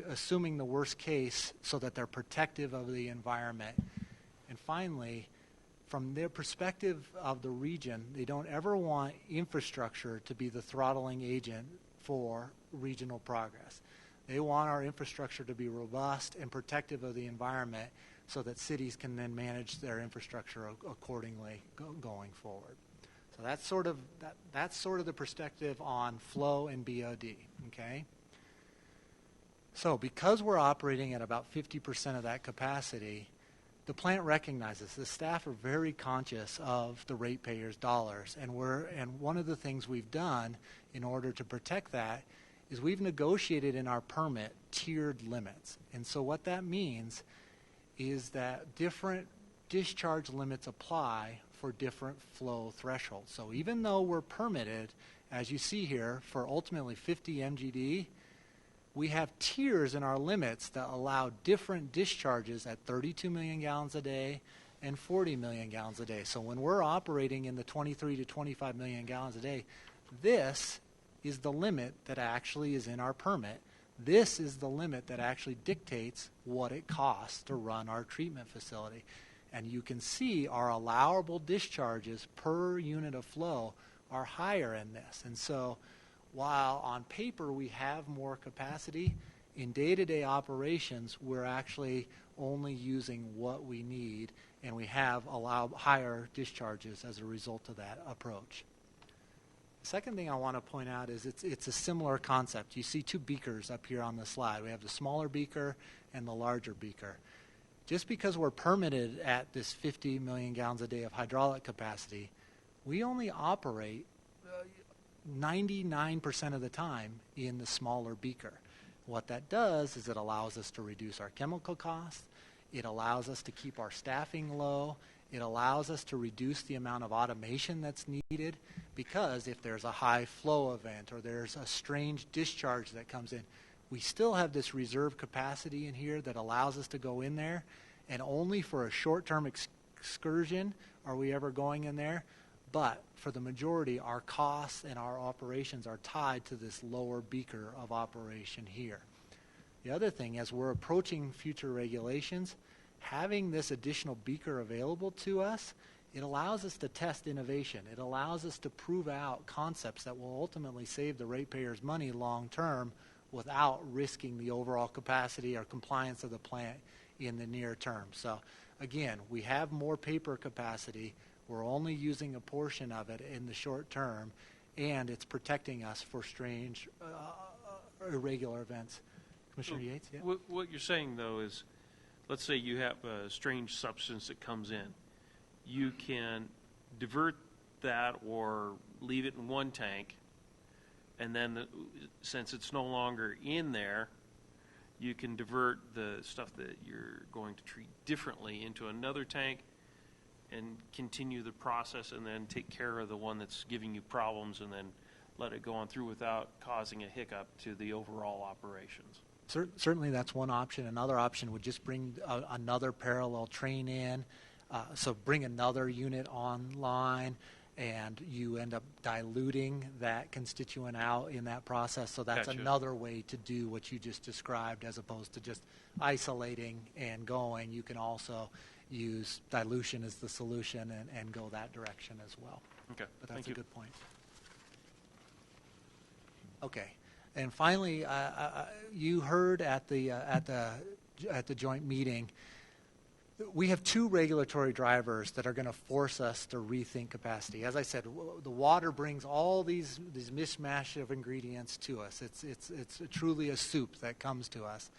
assuming the worst case so that they're protective of the environment. And finally, from their perspective of the region, they don't ever want infrastructure to be the throttling agent for regional progress. They want our infrastructure to be robust and protective of the environment so that cities can then manage their infrastructure accordingly going forward. So that's sort of the perspective on flow and BOD, okay? So because we're operating at about 50% of that capacity, the plant recognizes, the staff are very conscious of the ratepayers' dollars, and one of the things we've done in order to protect that is we've negotiated in our permit tiered limits. And so what that means is that different discharge limits apply for different flow thresholds. So even though we're permitted, as you see here, for ultimately 50 MGD, we have tiers in our limits that allow different discharges at 32 million gallons a day and 40 million gallons a day. So when we're operating in the 23 to 25 million gallons a day, this is the limit that actually is in our permit. This is the limit that actually dictates what it costs to run our treatment facility. And you can see our allowable discharges per unit of flow are higher in this. And so while on paper we have more capacity, in day-to-day operations we're actually only using what we need, and we have allowed higher discharges as a result of that approach. The second thing I want to point out is it's a similar concept. You see 2 beakers up here on the slide. We have the smaller beaker and the larger beaker. Just because we're permitted at this 50 million gallons a day of hydraulic capacity, we only operate 99% of the time in the smaller beaker. What that does is it allows us to reduce our chemical costs. It allows us to keep our staffing low. It allows us to reduce the amount of automation that's needed, because if there's a high flow event or there's a strange discharge that comes in, we still have this reserve capacity in here that allows us to go in there, and only for a short-term excursion are we ever going in there. But for the majority, our costs and our operations are tied to this lower beaker of operation here. The other thing, as we're approaching future regulations, having this additional beaker available to us, it allows us to test innovation. It allows us to prove out concepts that will ultimately save the ratepayers money long term without risking the overall capacity or compliance of the plant in the near term. So again, we have more paper capacity. We're only using a portion of it in the short term, and it's protecting us for strange, irregular events. Commissioner Yates? Yeah? What you're saying, though, is let's say you have a strange substance that comes in. You can divert that or leave it in one tank, and then since it's no longer in there, you can divert the stuff that you're going to treat differently into another tank and continue the process, and then take care of the one that's giving you problems, and then let it go on through without causing a hiccup to the overall operations. Certainly that's one option. Another option would just bring another parallel train in, so bring another unit online, and you end up diluting that constituent out in that process. So that's Gotcha. another way to do what you just described, as opposed to just isolating and going. You can also use dilution as the solution and go that direction as well. Okay, But thank that's a you. good point. Okay, and finally, you heard at the joint meeting, we have two regulatory drivers that are going to force us to rethink capacity. As I said, the water brings all these mishmash of ingredients to us. It's truly a soup that comes to us.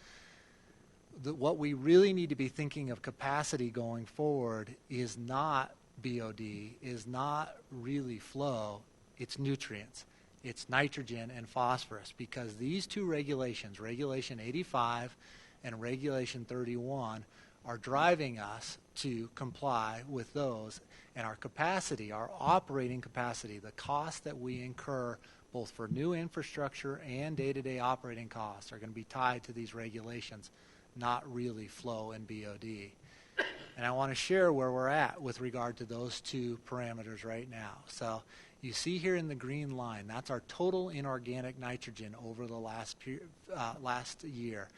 What we really need to be thinking of capacity going forward is not BOD, is not really flow, it's nutrients. It's nitrogen and phosphorus, because these two regulations, Regulation 85 and Regulation 31, are driving us to comply with those. And our capacity, our operating capacity, the cost that we incur both for new infrastructure and day-to-day operating costs are going to be tied to these regulations, not really flow and BOD. And I want to share where we're at with regard to those two parameters right now. So you see here in the green line, that's our total inorganic nitrogen over the last year.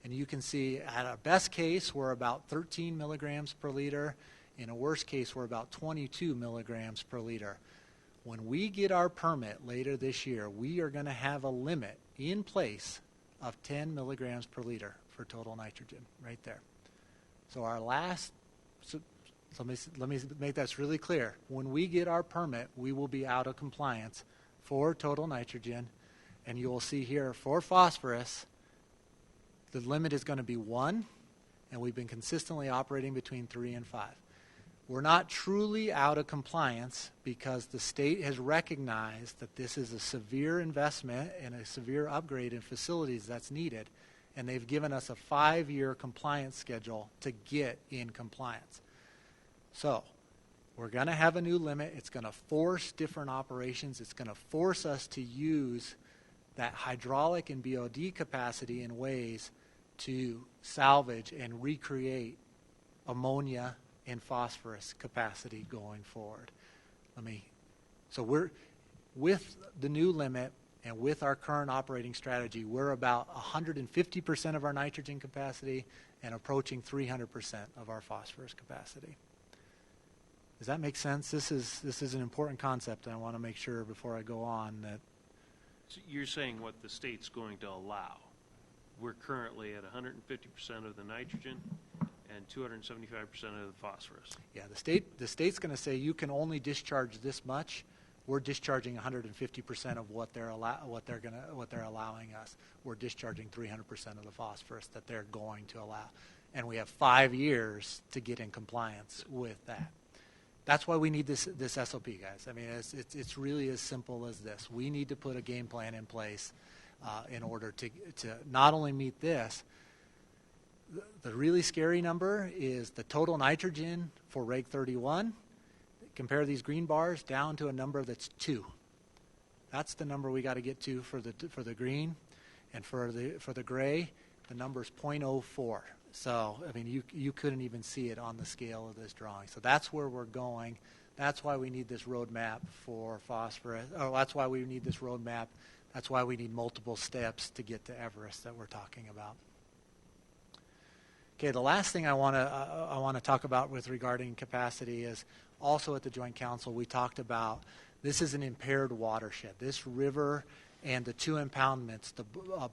And you can see at our best case, we're about 13 milligrams per liter. In a worst case, we're about 22 milligrams per liter. When we get our permit later this year, we are going to have a limit in place of 10 milligrams per liter for total nitrogen right there. So our last, so let me make this really clear. When we get our permit, we will be out of compliance for total nitrogen. And you will see here for phosphorus, the limit is going to be 1, and we've been consistently operating between 3 and 5. We're not truly out of compliance because the state has recognized that this is a severe investment and a severe upgrade in facilities that's needed, and they've given us a 5-year compliance schedule to get in compliance. So we're going to have a new limit. It's going to force different operations. It's going to force us to use that hydraulic and BOD capacity in ways to salvage and recreate ammonia and phosphorus capacity going forward. So we're, with the new limit and with our current operating strategy, we're about 150% of our nitrogen capacity and approaching 300% of our phosphorus capacity. Does that make sense? This is an important concept, and I want to make sure before I go on that. So you're saying what the state's going to allow. We're currently at 150% of the nitrogen and 275% of the phosphorus. Yeah, the state's going to say you can only discharge this much. We're discharging 150% of what they're allowing us. We're discharging 300% of the phosphorus that they're going to allow, and we have 5 years to get in compliance with that. That's why we need this SOP, guys. I mean, it's really as simple as this. We need to put a game plan in place in order to not only meet this. The really scary number is the total nitrogen for Reg 31. Compare these green bars down to a number that's 2. That's the number we got to get to for the green, and for the gray, the number's 0.04. So, I mean, you couldn't even see it on the scale of this drawing. So that's where we're going. That's why we need this roadmap for phosphorus. Oh, that's why we need this roadmap. That's why we need multiple steps to get to Everest that we're talking about. Okay, the last thing I want to talk about with regarding capacity is also at the Joint Council we talked about this is an impaired watershed. This river and the 2 impoundments, the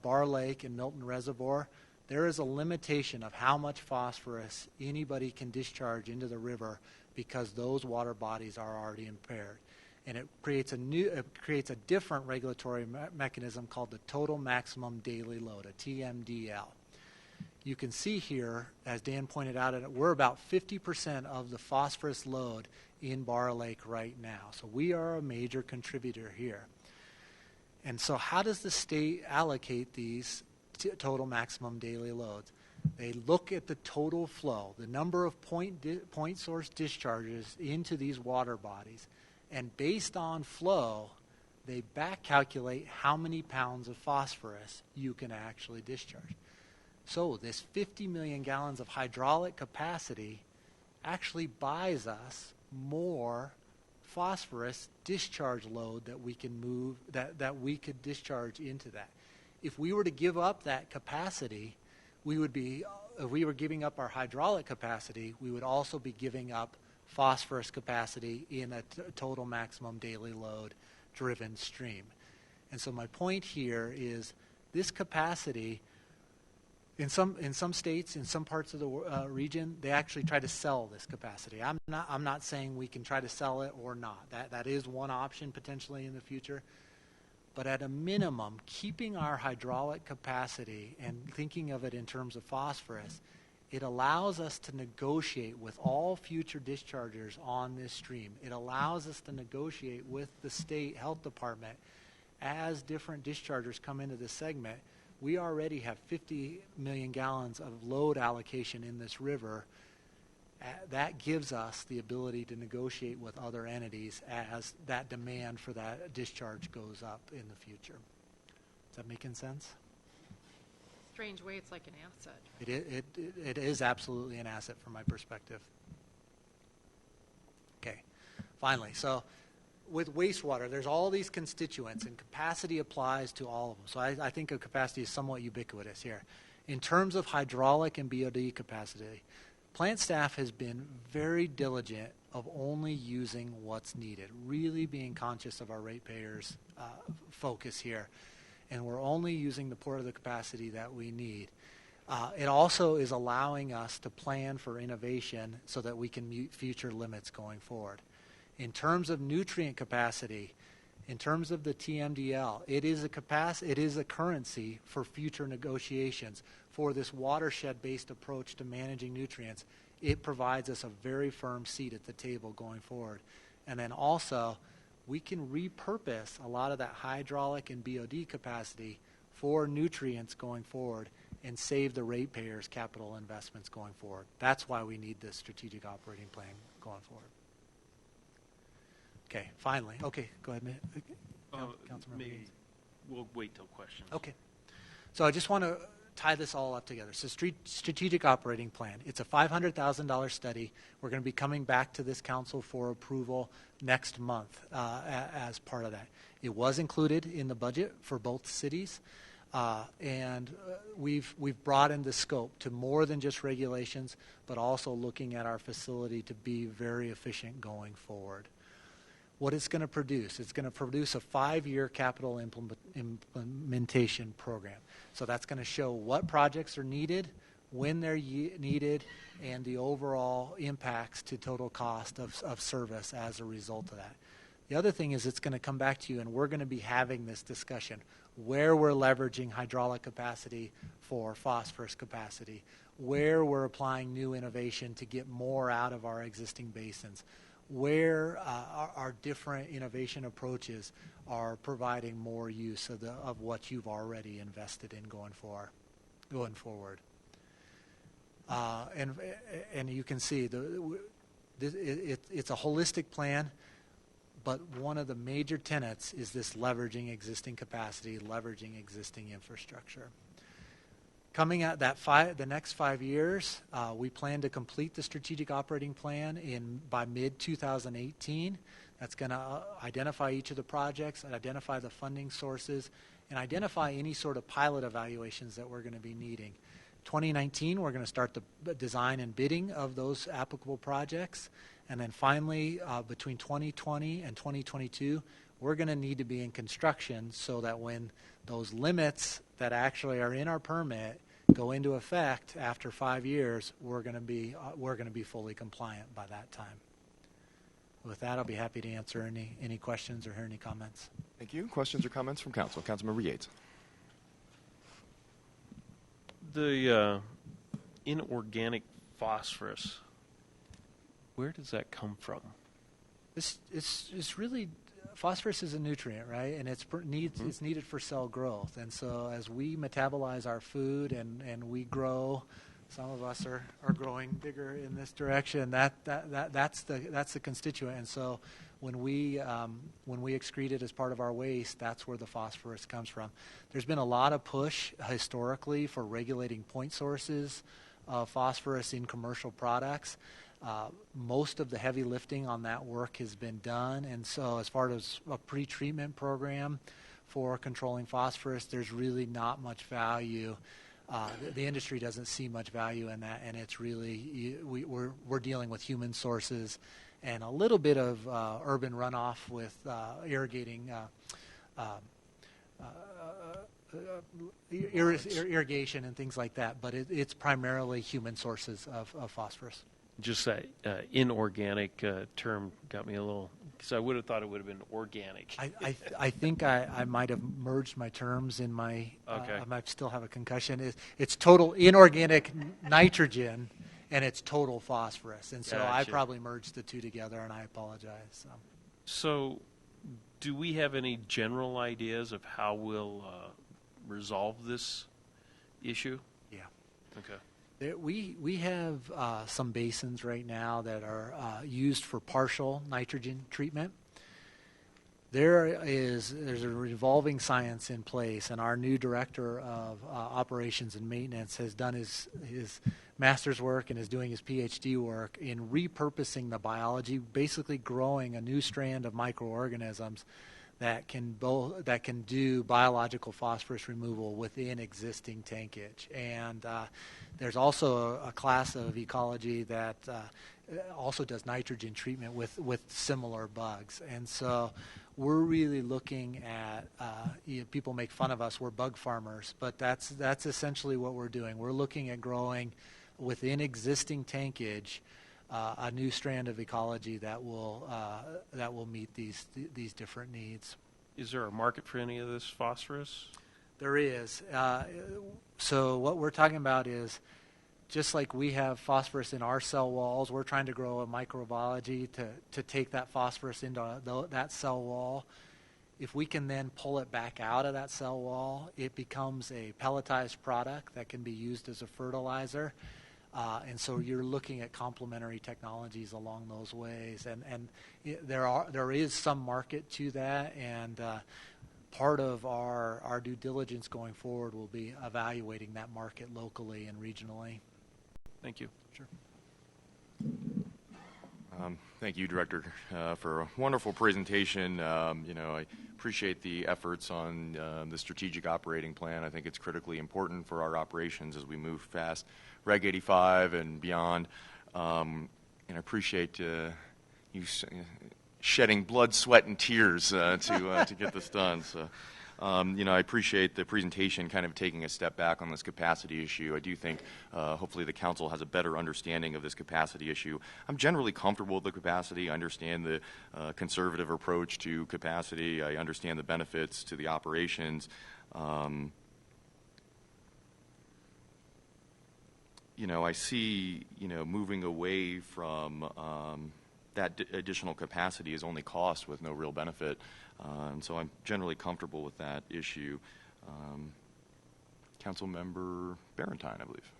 Bar Lake and Milton Reservoir, there is a limitation of how much phosphorus anybody can discharge into the river because those water bodies are already impaired. And it creates a different regulatory mechanism called the Total Maximum Daily Load, a TMDL. you can see here, as Dan pointed out, we're about 50% of the phosphorus load in Bar Lake right now. So we are a major contributor here. And so how does the state allocate these total maximum daily loads? They look at the total flow, the number of point source discharges into these water bodies. And based on flow, they back calculate how many pounds of phosphorus you can actually discharge. So this 50 million gallons of hydraulic capacity actually buys us more phosphorus discharge load that we can move, that we could discharge into that. If we were to give up that capacity, if we were giving up our hydraulic capacity, we would also be giving up phosphorus capacity in a total maximum daily load driven stream. And so my point here is this capacity, in some states, in some parts of the region, they actually try to sell this capacity. I'm not saying we can try to sell it or not. That is one option potentially in the future. But at a minimum, keeping our hydraulic capacity and thinking of it in terms of phosphorus, it allows us to negotiate with all future dischargers on this stream. It allows us to negotiate with the state health department as different dischargers come into this segment. We already have 50 million gallons of load allocation in this river. That gives us the ability to negotiate with other entities as that demand for that discharge goes up in the future. Is that making sense? Strange way, it's like an asset. It is absolutely an asset from my perspective. Okay, finally, so with wastewater, there's all these constituents, and capacity applies to all of them. So I think of capacity is somewhat ubiquitous here. In terms of hydraulic and BOD capacity, plant staff has been very diligent of only using what's needed, really being conscious of our ratepayers' focus here. And we're only using the port of the capacity that we need. It also is allowing us to plan for innovation so that we can meet future limits going forward. In terms of nutrient capacity, in terms of the TMDL, it is a currency for future negotiations. For this watershed-based approach to managing nutrients, it provides us a very firm seat at the table going forward. And then also, we can repurpose a lot of that hydraulic and BOD capacity for nutrients going forward and save the ratepayers' capital investments going forward. That's why we need this strategic operating plan going forward. Okay, finally. Okay, go ahead, Councilmember. Maybe we'll wait till questions. Okay. So I just want to tie this all up together. So strategic operating plan. It's a $500,000 study. We're going to be coming back to this council for approval next month as part of that. It was included in the budget for both cities, and we've broadened the scope to more than just regulations, but also looking at our facility to be very efficient going forward. What it's going to produce a 5-year capital implementation program. So that's going to show what projects are needed, when they're needed, and the overall impacts to total cost of service as a result of that. The other thing is it's going to come back to you, and we're going to be having this discussion where we're leveraging hydraulic capacity for phosphorus capacity, where we're applying new innovation to get more out of our existing basins, where our different innovation approaches are providing more use of what you've already invested in going forward. And you can see it's a holistic plan, but one of the major tenets is this leveraging existing capacity, leveraging existing infrastructure. Coming at the next 5 years, we plan to complete the strategic operating plan by mid-2018. That's going to identify each of the projects, identify the funding sources, and identify any sort of pilot evaluations that we're going to be needing. 2019, we're going to start the design and bidding of those applicable projects. And then finally, between 2020 and 2022, we're going to need to be in construction so that when those limits that actually are in our permit go into effect after 5 years, we're going to be fully compliant by that time. With that, I'll be happy to answer any questions or hear any comments. Thank you. Questions or comments from council? Councilmember Yates. The inorganic phosphorus, where does that come from? It's really, phosphorus is a nutrient, right? And it's needed for cell growth. And so as we metabolize our food and we grow, some of us are growing bigger in this direction. That's the constituent. And so when we excrete it as part of our waste, that's where the phosphorus comes from. There's been a lot of push historically for regulating point sources of phosphorus in commercial products. Most of the heavy lifting on that work has been done, and so as far as a pre-treatment program for controlling phosphorus, there's really not much value. The industry doesn't see much value in that, and it's really we're dealing with human sources and a little bit of urban runoff with irrigating irrigation and things like that, but it's primarily human sources of phosphorus. Just that inorganic term got me a little, because I would have thought it would have been organic. I think I might have merged my terms in my, okay. I might still have a concussion. It's total inorganic nitrogen, and it's total phosphorus. And so Gotcha. I probably merged the two together, and I apologize. So do we have any general ideas of how we'll resolve this issue? Yeah. Okay. We have some basins right now that are used for partial nitrogen treatment. There's a revolving science in place, and our new director of operations and maintenance has done his master's work and is doing his PhD work in repurposing the biology, basically growing a new strand of microorganisms that can do biological phosphorus removal within existing tankage. And there's also a class of ecology that also does nitrogen treatment with similar bugs. And so we're really looking at, people make fun of us, we're bug farmers, but that's essentially what we're doing. We're looking at growing within existing tankage a new strand of ecology that will meet these different needs. Is there a market for any of this phosphorus? There is. So what we're talking about is, just like we have phosphorus in our cell walls, we're trying to grow a microbiology to take that phosphorus into that cell wall. If we can then pull it back out of that cell wall, it becomes a pelletized product that can be used as a fertilizer. And so you're looking at complementary technologies along those ways, and there is some market to that, and part of our due diligence going forward will be evaluating that market locally and regionally. Thank you. Sure. Thank you, Director, for a wonderful presentation. I appreciate the efforts on the Strategic Operating Plan. I think it's critically important for our operations as we move past Reg 85 and beyond. And I appreciate you shedding blood, sweat, and tears to get this done. So, I appreciate the presentation kind of taking a step back on this capacity issue. I do think hopefully the council has a better understanding of this capacity issue. I'm generally comfortable with the capacity. I understand the conservative approach to capacity. I understand the benefits to the operations. I see, moving away from that additional capacity is only cost with no real benefit. And so I'm generally comfortable with that issue. Councilmember Barentine, I believe.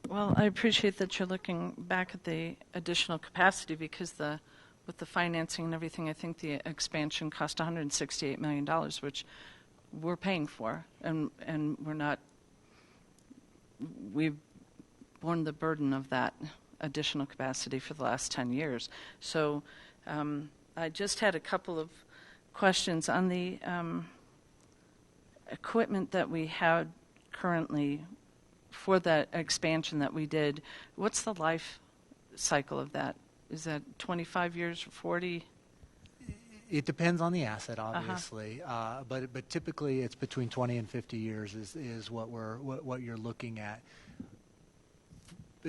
Well, I appreciate that you're looking back at the additional capacity, because with the financing and everything, I think the expansion cost $168 million, which we're paying for, and we've borne the burden of that additional capacity for the last 10 years. So I just had a couple of questions on the equipment that we had currently for that expansion that we did. What's the life cycle of that? Is that 25 years or 40? It depends on the asset, obviously, but typically it's between 20 and 50 years is what you're looking at.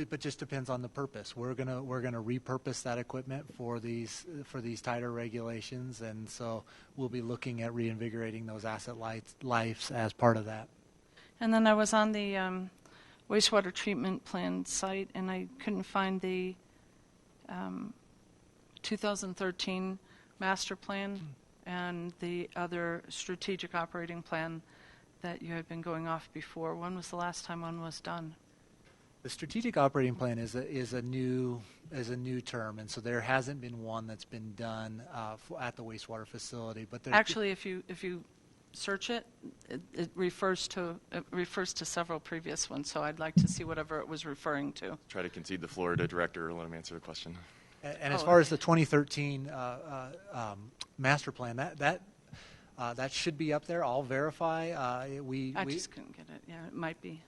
But just depends on the purpose. We're gonna repurpose that equipment for these tighter regulations, and so we'll be looking at reinvigorating those asset lives as part of that. And then I was on the wastewater treatment plant site, and I couldn't find the 2013 master plan and the other strategic operating plan that you had been going off before. When was the last time one was done? The strategic operating plan is a new term, and so there hasn't been one that's been done at the wastewater facility. But actually, if you search it, it refers to several previous ones. So I'd like to see whatever it was referring to. Try to concede the floor to director. Let him answer the question. And as far as the 2013 master plan, that should be up there. I'll verify. I just couldn't get it. Yeah, it might be.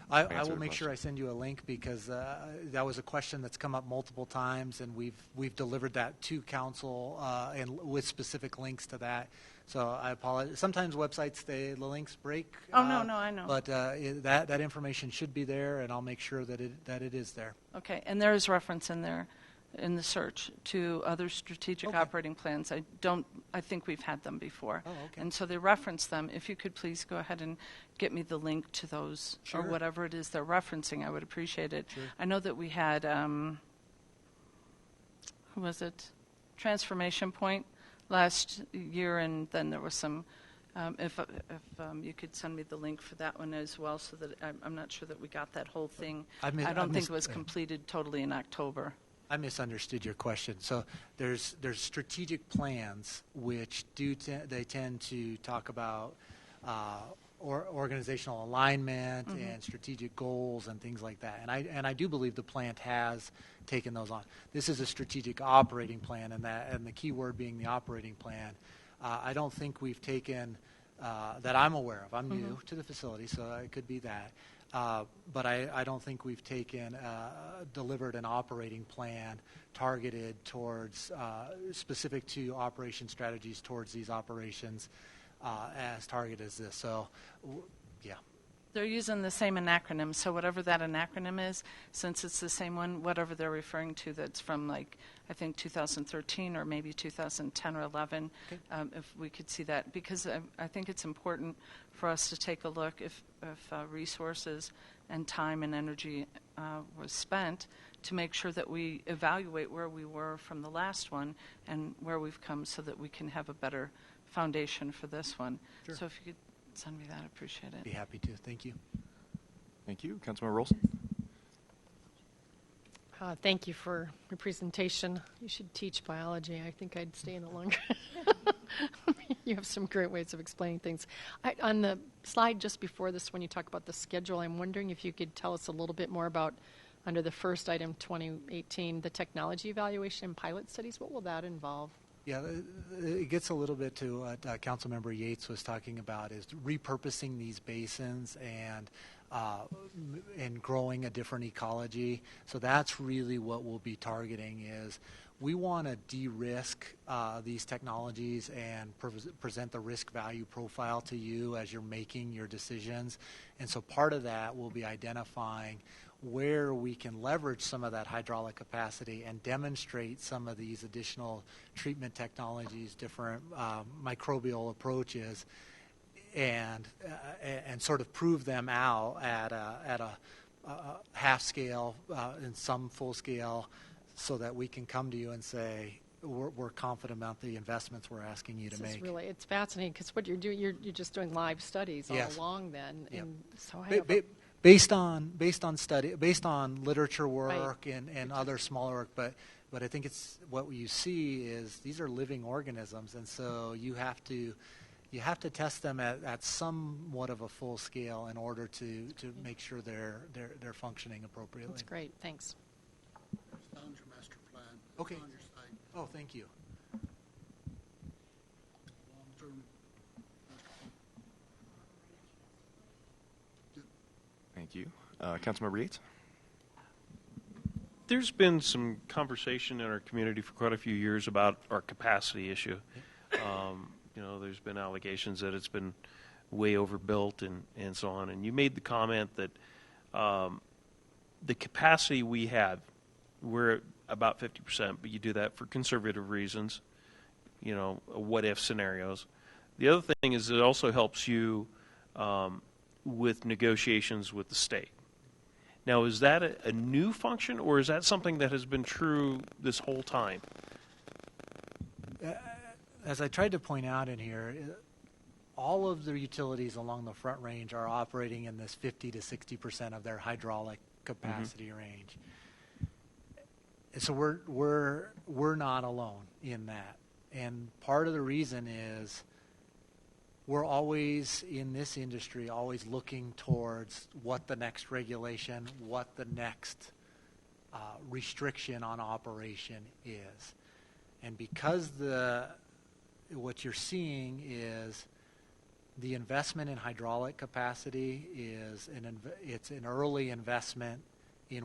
I will make sure I send you a link, because that was a question that's come up multiple times, and we've delivered that to council and with specific links to that. So I apologize. Sometimes websites the links break. Oh no, I know. But that information should be there, and I'll make sure that it is there. Okay, and there is reference in there in the search to other strategic operating plans. I think we've had them before. Oh, okay. And so they reference them. If you could please go ahead and get me the link to those, Sure. or whatever it is they're referencing, I would appreciate it. Sure. I know that we had, who was it? Transformation Point last year, and then there was some, if you could send me the link for that one as well, so that I'm not sure that we got that whole thing. I don't think it was completed totally in October. I misunderstood your question. So there's strategic plans which they tend to talk about organizational alignment and strategic goals and things like that. And I do believe the plant has taken those on. This is a strategic operating plan, and the key word being the operating plan. I don't think we've taken that I'm aware of. I'm new to the facility, so it could be that. But I don't think we've delivered an operating plan targeted towards, specific to operation strategies towards these operations as targeted as this. So, yeah. They're using the same acronym, so whatever that acronym is, since it's the same one, whatever they're referring to that's from, I think 2013 or maybe 2010 or 11, if we could see that. Because I think it's important for us to take a look if resources and time and energy was spent to make sure that we evaluate where we were from the last one and where we've come, so that we can have a better foundation for this one. Sure. So if you could send me that, I appreciate it. Be happy to. Thank you. Thank you. Councilmember Rolson. Thank you for your presentation. You should teach biology. I think I'd stay in it longer. You have some great ways of explaining things. On the slide just before this, when you talk about the schedule, I'm wondering if you could tell us a little bit more about, under the first item, 2018, the technology evaluation and pilot studies. What will that involve? Yeah, it gets a little bit to what Councilmember Yates was talking about, is repurposing these basins and growing a different ecology. So that's really what we'll be targeting. Is we want to de-risk these technologies and present the risk value profile to you as you're making your decisions. And so part of that will be identifying where we can leverage some of that hydraulic capacity and demonstrate some of these additional treatment technologies, different microbial approaches, and sort of prove them out at a half scale and some full scale, so that we can come to you and say, we're confident about the investments we're asking you to make. It's fascinating, because what you're doing, you're just doing live studies all along then. Yep. And so based on literature work, right, and other smaller work, but I think it's what you see is these are living organisms, and so you have to test them at somewhat of a full scale in order to make sure they're functioning appropriately. That's great. Thanks. Found your master plan. Okay. On your site. Oh, thank you. Long-term master plan. Thank you. Councilmember Yates. There's been some conversation in our community for quite a few years about our capacity issue. There's been allegations that it's been way overbuilt and so on. And you made the comment that the capacity we have, we're at about 50%, but you do that for conservative reasons, what-if scenarios. The other thing is it also helps you with negotiations with the state. Now, is that a new function, or is that something that has been true this whole time? As I tried to point out in here, all of the utilities along the Front Range are operating in this 50 to 60% of their hydraulic capacity range. And so we're not alone in that. And part of the reason is we're always, in this industry, always looking towards what the next regulation, what the next restriction on operation is. And because what you're seeing is the investment in hydraulic capacity is it's an early investment in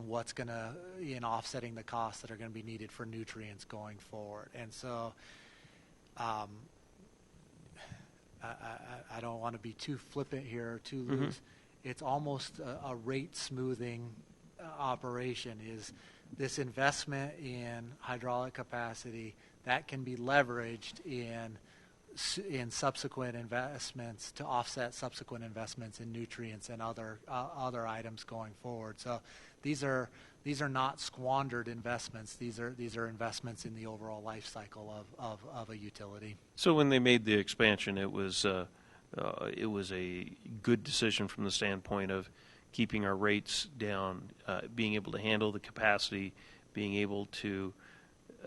in offsetting the costs that are going to be needed for nutrients going forward. And so I don't want to be too flippant here or too loose. It's almost a rate smoothing operation. Is this investment in hydraulic capacity that can be leveraged in subsequent investments to offset subsequent investments in nutrients and other items going forward. So these are not squandered investments. These are investments in the overall life cycle of a utility. So when they made the expansion, it was a good decision from the standpoint of keeping our rates down, being able to handle the capacity, being able to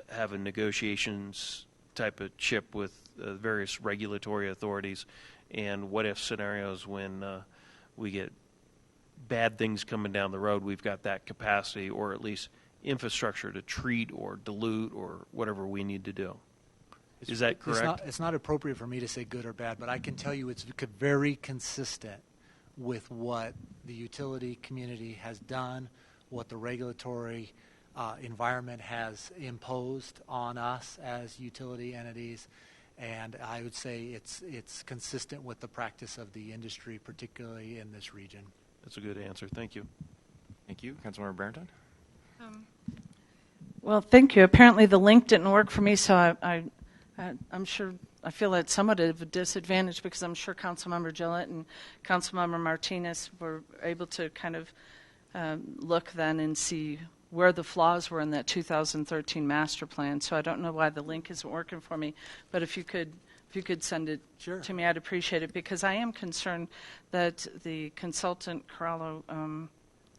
have a negotiations type of chip with various regulatory authorities, and what if scenarios when we get bad things coming down the road, we've got that capacity or at least infrastructure to treat or dilute or whatever we need to do. Is that correct? It's not appropriate for me to say good or bad, but I can tell you it's very consistent with what the utility community has done, what the regulatory environment has imposed on us as utility entities, and I would say it's consistent with the practice of the industry, particularly in this region. That's a good answer. Thank you. Thank you. Councilmember Barrington? Well, thank you. Apparently the link didn't work for me, so I'm sure I feel at somewhat of a disadvantage because I'm sure Councilmember Gillett and Councilmember Martinez were able to kind of look then and see where the flaws were in that 2013 master plan. So I don't know why the link isn't working for me, but if you could send it to me, I'd appreciate it, because I am concerned that the consultant, Corallo,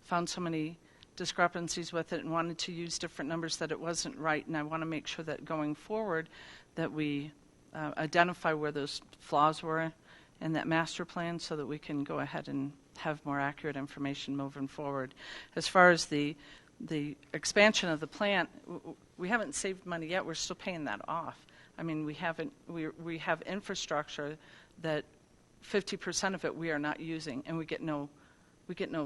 found so many discrepancies with it and wanted to use different numbers that it wasn't right, and I want to make sure that going forward that we identify where those flaws were in that master plan so that we can go ahead and have more accurate information moving forward. As far as the expansion of the plant, we haven't saved money yet. We're still paying that off. I mean, we have infrastructure that 50% of it we are not using, and we get no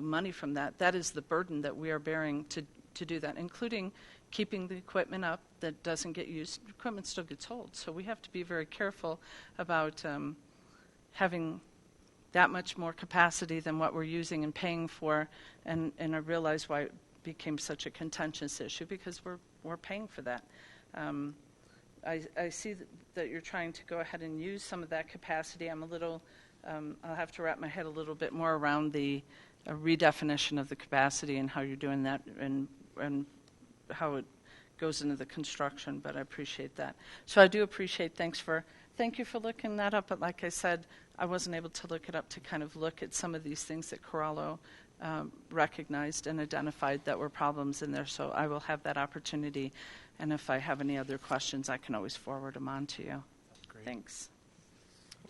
money from that. That is the burden that we are bearing to do that, including keeping the equipment up that doesn't get used. Equipment still gets old, so we have to be very careful about having that much more capacity than what we're using and paying for, and I realize why it became such a contentious issue, because we're paying for that. I see that you're trying to go ahead and use some of that capacity. I'm a little, I'll have to wrap my head a little bit more around the redefinition of the capacity and how you're doing that and how it goes into the construction, but I appreciate that. So I do appreciate, thank you for looking that up, but like I said, I wasn't able to look it up to kind of look at some of these things that Corallo recognized and identified that were problems in there, so I will have that opportunity, and if I have any other questions, I can always forward them on to you. Great. Thanks.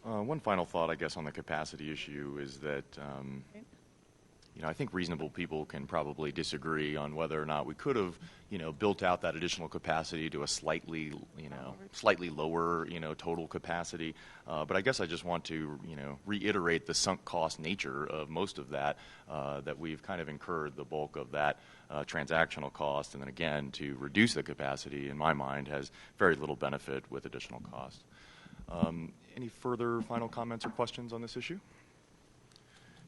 One final thought, I guess, on the capacity issue is that I think reasonable people can probably disagree on whether or not we could have, built out that additional capacity to a slightly lower, total capacity. But I guess I just want to, reiterate the sunk cost nature of most of that, that we've kind of incurred the bulk of that transactional cost. And then again, to reduce the capacity, in my mind, has very little benefit with additional cost. Any further final comments or questions on this issue?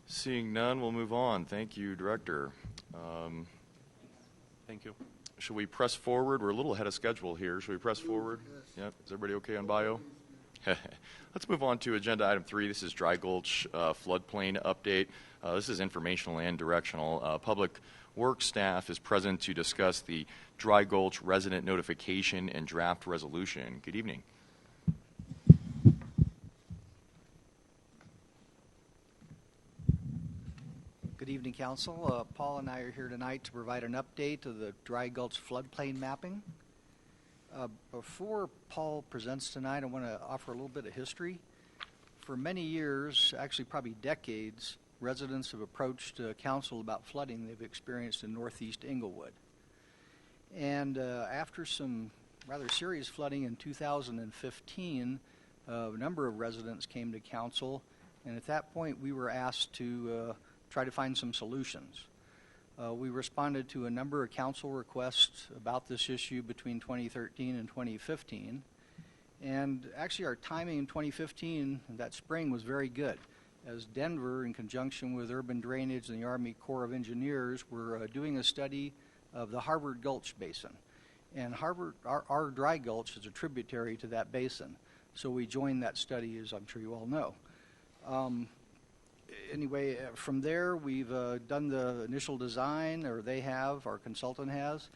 Seeing none, we'll move on. Thank you, Director. Thank you. Should we press forward? We're a little ahead of schedule here. Should we press forward? Yes. Yep. Is everybody okay on bio? Let's move on to agenda item 3. This is Dry Gulch floodplain update. This is informational and directional. Public Works staff is present to discuss the Dry Gulch resident notification and draft resolution. Good evening. Good evening, Council. Paul and I are here tonight to provide an update of the Dry Gulch floodplain mapping. Before Paul presents tonight, I want to offer a little bit of history. For many years, actually probably decades, residents have approached Council about flooding they've experienced in northeast Englewood. And after some rather serious flooding in 2015, a number of residents came to Council, and at that point we were asked to try to find some solutions. We responded to a number of council requests about this issue between 2013 and 2015. And actually our timing in 2015, that spring, was very good, as Denver, in conjunction with Urban Drainage and the Army Corps of Engineers, were doing a study of the Harvard Gulch Basin. And our Dry Gulch is a tributary to that basin. So we joined that study, as I'm sure you all know. Anyway, from there, we've done the initial design, or they have, our consultant has,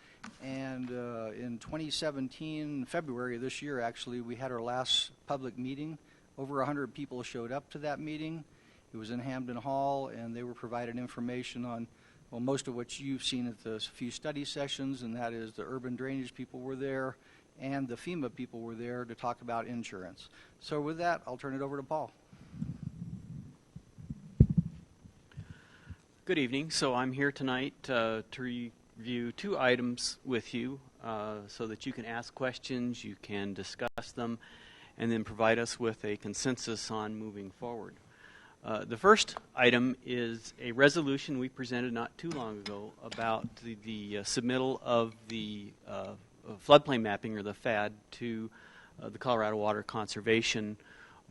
and in 2017, February of this year, actually, we had our last public meeting. Over 100 people showed up to that meeting. It was in Hampden Hall, and they were provided information on, well, most of what you've seen at the few study sessions, and that is the urban drainage people were there, and the FEMA people were there to talk about insurance. So with that, I'll turn it over to Paul. Good evening. So I'm here tonight to review 2 items with you so that you can ask questions, you can discuss them, and then provide us with a consensus on moving forward. The first item is a resolution we presented not too long ago about the submittal of the floodplain mapping, or the FAD, to the Colorado Water Conservation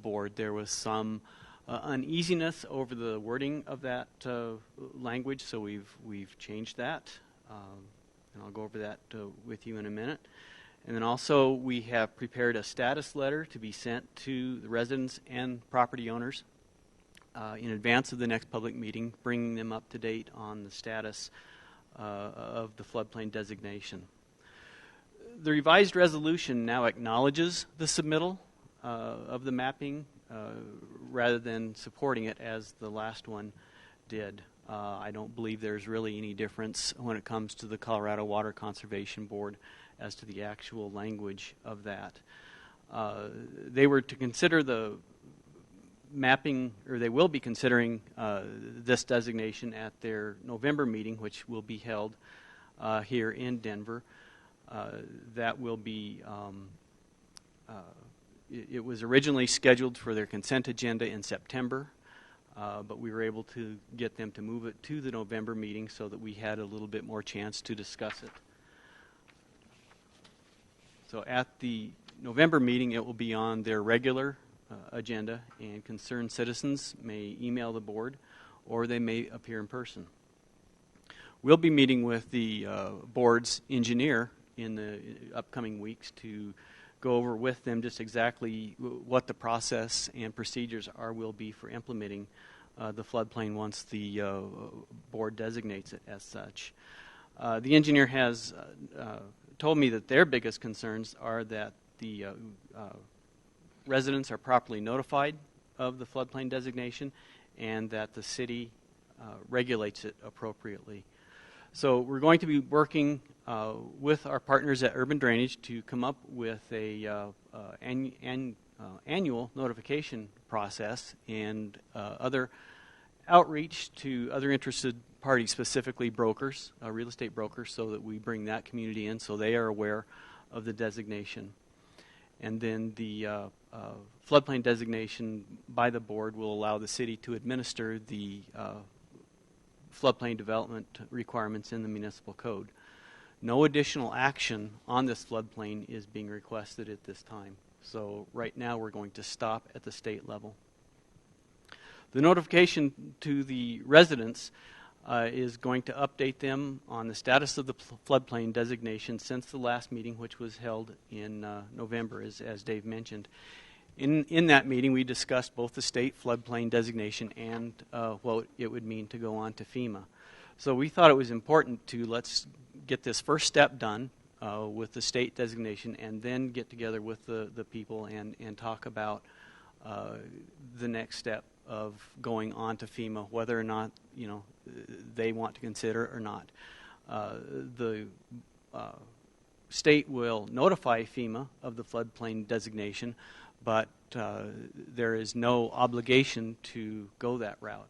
Board. There was some uneasiness over the wording of that language, so we've changed that, and I'll go over that with you in a minute. And then also we have prepared a status letter to be sent to the residents and property owners in advance of the next public meeting, bringing them up to date on the status of the floodplain designation. The revised resolution now acknowledges the submittal of the mapping rather than supporting it as the last one did. I don't believe there's really any difference when it comes to the Colorado Water Conservation Board as to the actual language of that. They were to consider the mapping, or they will be considering this designation at their November meeting, which will be held here in Denver. That will be it was originally scheduled for their consent agenda in September, but we were able to get them to move it to the November meeting so that we had a little bit more chance to discuss it. So at the November meeting, it will be on their regular agenda, and concerned citizens may email the board, or they may appear in person. We'll be meeting with the board's engineer in the upcoming weeks to go over with them just exactly what the process and procedures will be for implementing the floodplain once the board designates it as such. The engineer has told me that their biggest concerns are that the residents are properly notified of the floodplain designation and that the city regulates it appropriately. So we're going to be working with our partners at Urban Drainage to come up with a annual notification process and other outreach to other interested parties, specifically brokers, real estate brokers, so that we bring that community in so they are aware of the designation. And then the floodplain designation by the board will allow the city to administer the floodplain development requirements in the municipal code. No additional action on this floodplain is being requested at this time. So right now we're going to stop at the state level. The notification to the residents is going to update them on the status of the floodplain designation since the last meeting, which was held in November, as Dave mentioned. In that meeting, we discussed both the state floodplain designation and what it would mean to go on to FEMA. So we thought it was important to let's get this first step done with the state designation, and then get together with the people and talk about the next step of going on to FEMA, whether or not they want to consider it or not. The state will notify FEMA of the floodplain designation, but there is no obligation to go that route.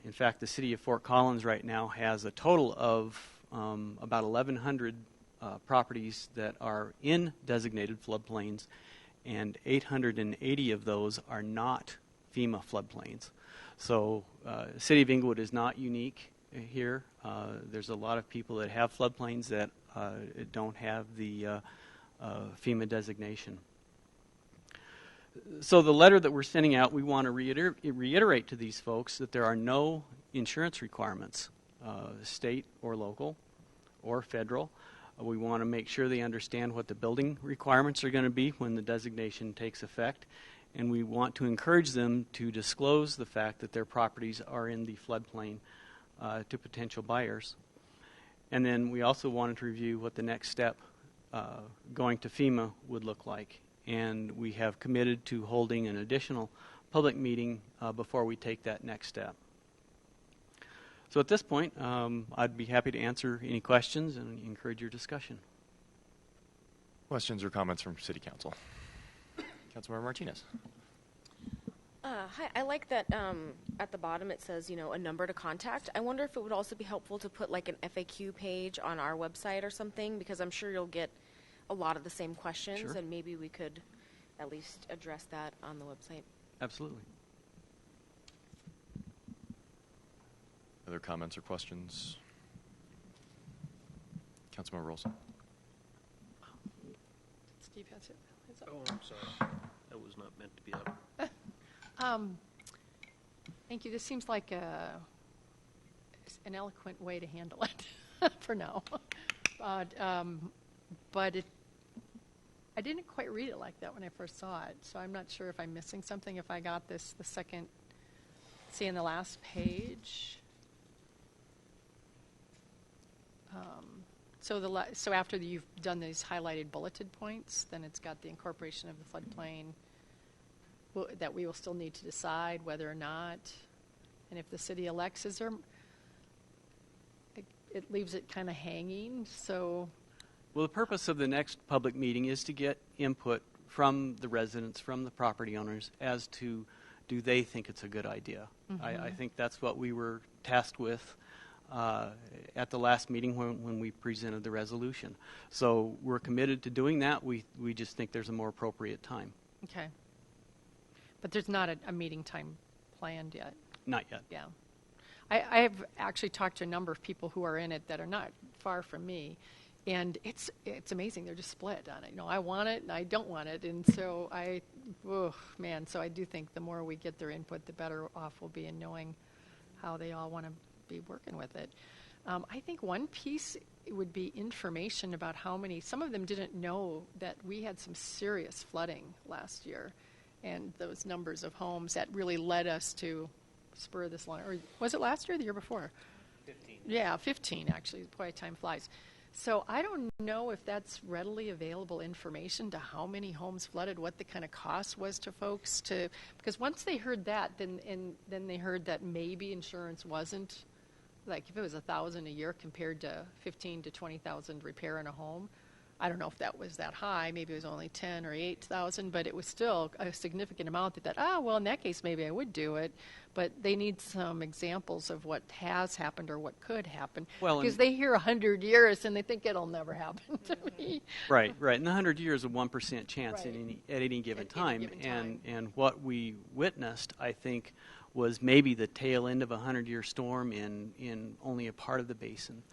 In fact, the city of Fort Collins right now has a total of about 1,100 properties that are in designated floodplains, and 880 of those are not FEMA floodplains. So the city of Englewood is not unique here. There's a lot of people that have floodplains that don't have the FEMA designation. So the letter that we're sending out, we want to reiterate to these folks that there are no insurance requirements, state or local or federal. We want to make sure they understand what the building requirements are going to be when the designation takes effect. And we want to encourage them to disclose the fact that their properties are in the floodplain to potential buyers. And then we also wanted to review what the next step going to FEMA would look like. And we have committed to holding an additional public meeting before we take that next step. So at this point, I'd be happy to answer any questions and encourage your discussion. Questions or comments from City Council? Councilmember Martinez. Hi, I like that at the bottom it says, a number to contact. I wonder if it would also be helpful to put like an FAQ page on our website or something, because I'm sure you'll get a lot of the same questions, Sure. and maybe we could at least address that on the website. Absolutely. Other comments or questions? Councilmember Olson. Steve has it. Oh, I'm sorry. That was not meant to be up. Thank you. This seems like an eloquent way to handle it for now. But I didn't quite read it like that when I first saw it, so I'm not sure if I'm missing something. If I got the second, see in the last page. So after you've done these highlighted bulleted points, then it's got the incorporation of the floodplain that we will still need to decide whether or not, and if the city elects, it leaves it kind of hanging. So, well, the purpose of the next public meeting is to get input from the residents, from the property owners, as to do they think it's a good idea. Mm-hmm. I think that's what we were tasked with at the last meeting when we presented the resolution. So we're committed to doing that. We just think there's a more appropriate time. Okay. But there's not a meeting time planned yet. Not yet. Yeah. I have actually talked to a number of people who are in it that are not far from me, and it's amazing. They're just split on it. I want it and I don't want it, and so so I do think the more we get their input, the better off we'll be in knowing how they all want to be working with it. I think one piece would be information about how many. Some of them didn't know that we had some serious flooding last year, and those numbers of homes that really led us to spur this along. Or was it last year or the year before? 15. Yeah, 15 actually. Boy, time flies. So I don't know if that's readily available information to how many homes flooded, what the kind of cost was to folks because once they heard that, then they heard that maybe insurance wasn't, like if it was $1,000 a year compared to $15,000 to $20,000 repair in a home. I don't know if that was that high. Maybe it was only 10 or 8,000, but it was still a significant amount that well, in that case, maybe I would do it. But they need some examples of what has happened or what could happen. Well, because they hear 100 years and they think it'll never happen to me. Right. And the 100 years is a 1% chance Right. at any given time. Any given time. And what we witnessed, I think, was maybe the tail end of a 100-year storm in only a part of the basin.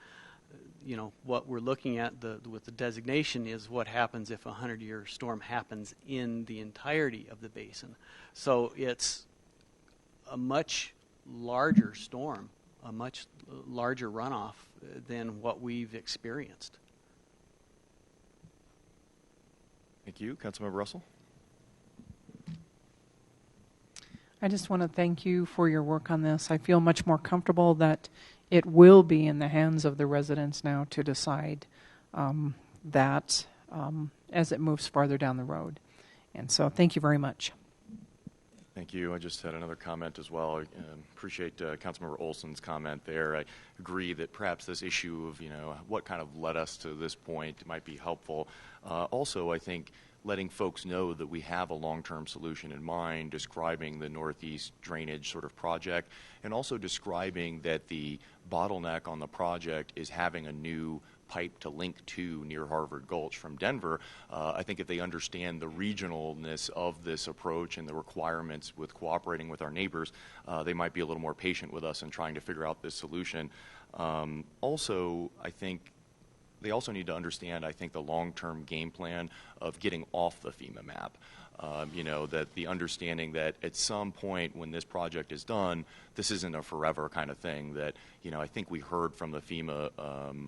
What we're looking at with the designation is what happens if a 100-year storm happens in the entirety of the basin. So it's a much larger storm, a much larger runoff than what we've experienced. Thank you. Councilmember Russell? I just want to thank you for your work on this. I feel much more comfortable that it will be in the hands of the residents now to decide that as it moves farther down the road. And so thank you very much. Thank you. I just had another comment as well. I appreciate Councilmember Olson's comment there. I agree that perhaps this issue of, what kind of led us to this point might be helpful. Also, I think letting folks know that we have a long-term solution in mind, describing the Northeast drainage sort of project, and also describing that the bottleneck on the project is having a new pipe to link to near Harvard Gulch from Denver. I think if they understand the regionalness of this approach and the requirements with cooperating with our neighbors, they might be a little more patient with us in trying to figure out this solution. Also, I think they also need to understand, I think, the long-term game plan of getting off the FEMA map. That the understanding that at some point when this project is done, this isn't a forever kind of thing. That, I think we heard from the FEMA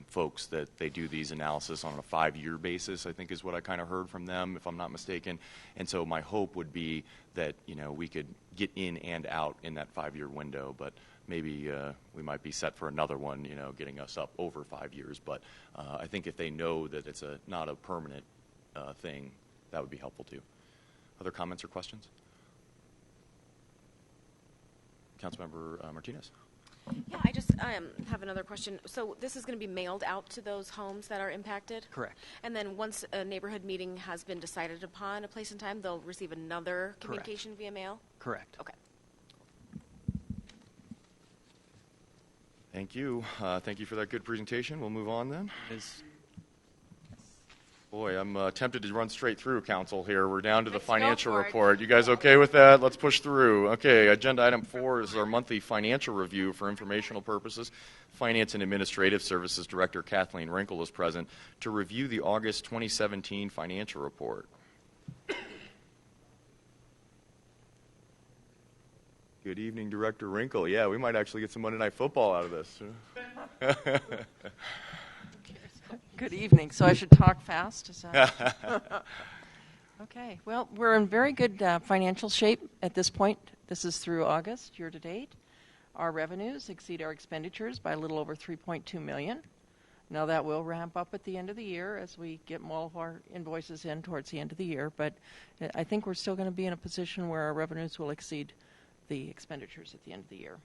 folks that they do these analysis on a 5-year basis, I think is what I kind of heard from them, if I'm not mistaken. And so my hope would be that, we could get in and out in that 5-year window, but maybe we might be set for another one, getting us up over 5 years. But I think if they know that it's not a permanent thing, that would be helpful too. Other comments or questions? Councilmember Martinez. Yeah, I just have another question. So this is going to be mailed out to those homes that are impacted? Correct. And then once a neighborhood meeting has been decided upon, a place and time, they'll receive another communication via mail? Correct. Okay. Thank you. Thank you for that good presentation. We'll move on then. Boy, I'm tempted to run straight through, Council, here. We're down to the financial report. You guys okay with that? Let's push through. Okay, agenda item 4 is our monthly financial review for informational purposes. Finance and Administrative Services Director Kathleen Rinkel is present to review the August 2017 financial report. Good evening, Director Rinkel. Yeah, we might actually get some Monday Night Football out of this. Good evening. So I should talk fast? Is that okay. Well, we're in very good financial shape at this point. This is through August, year to date. Our revenues exceed our expenditures by a little over $3.2 million. Now that will ramp up at the end of the year as we get more of our invoices in towards the end of the year. But I think we're still going to be in a position where our revenues will exceed the expenditures at the end of the year.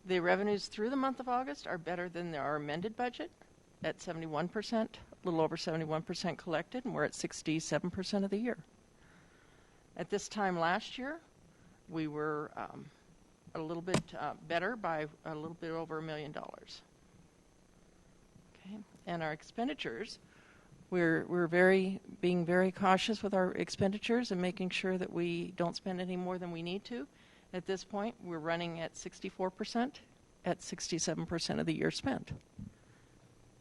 The revenues through the month of August are better than our amended budget at 71%, a little over 71% collected, and we're at 67% of the year. At this time last year, we were a little bit better by a little bit over $1 million. Okay, and our expenditures, we're being very cautious with our expenditures and making sure that we don't spend any more than we need to. At this point, we're running at 64%, at 67% of the year spent.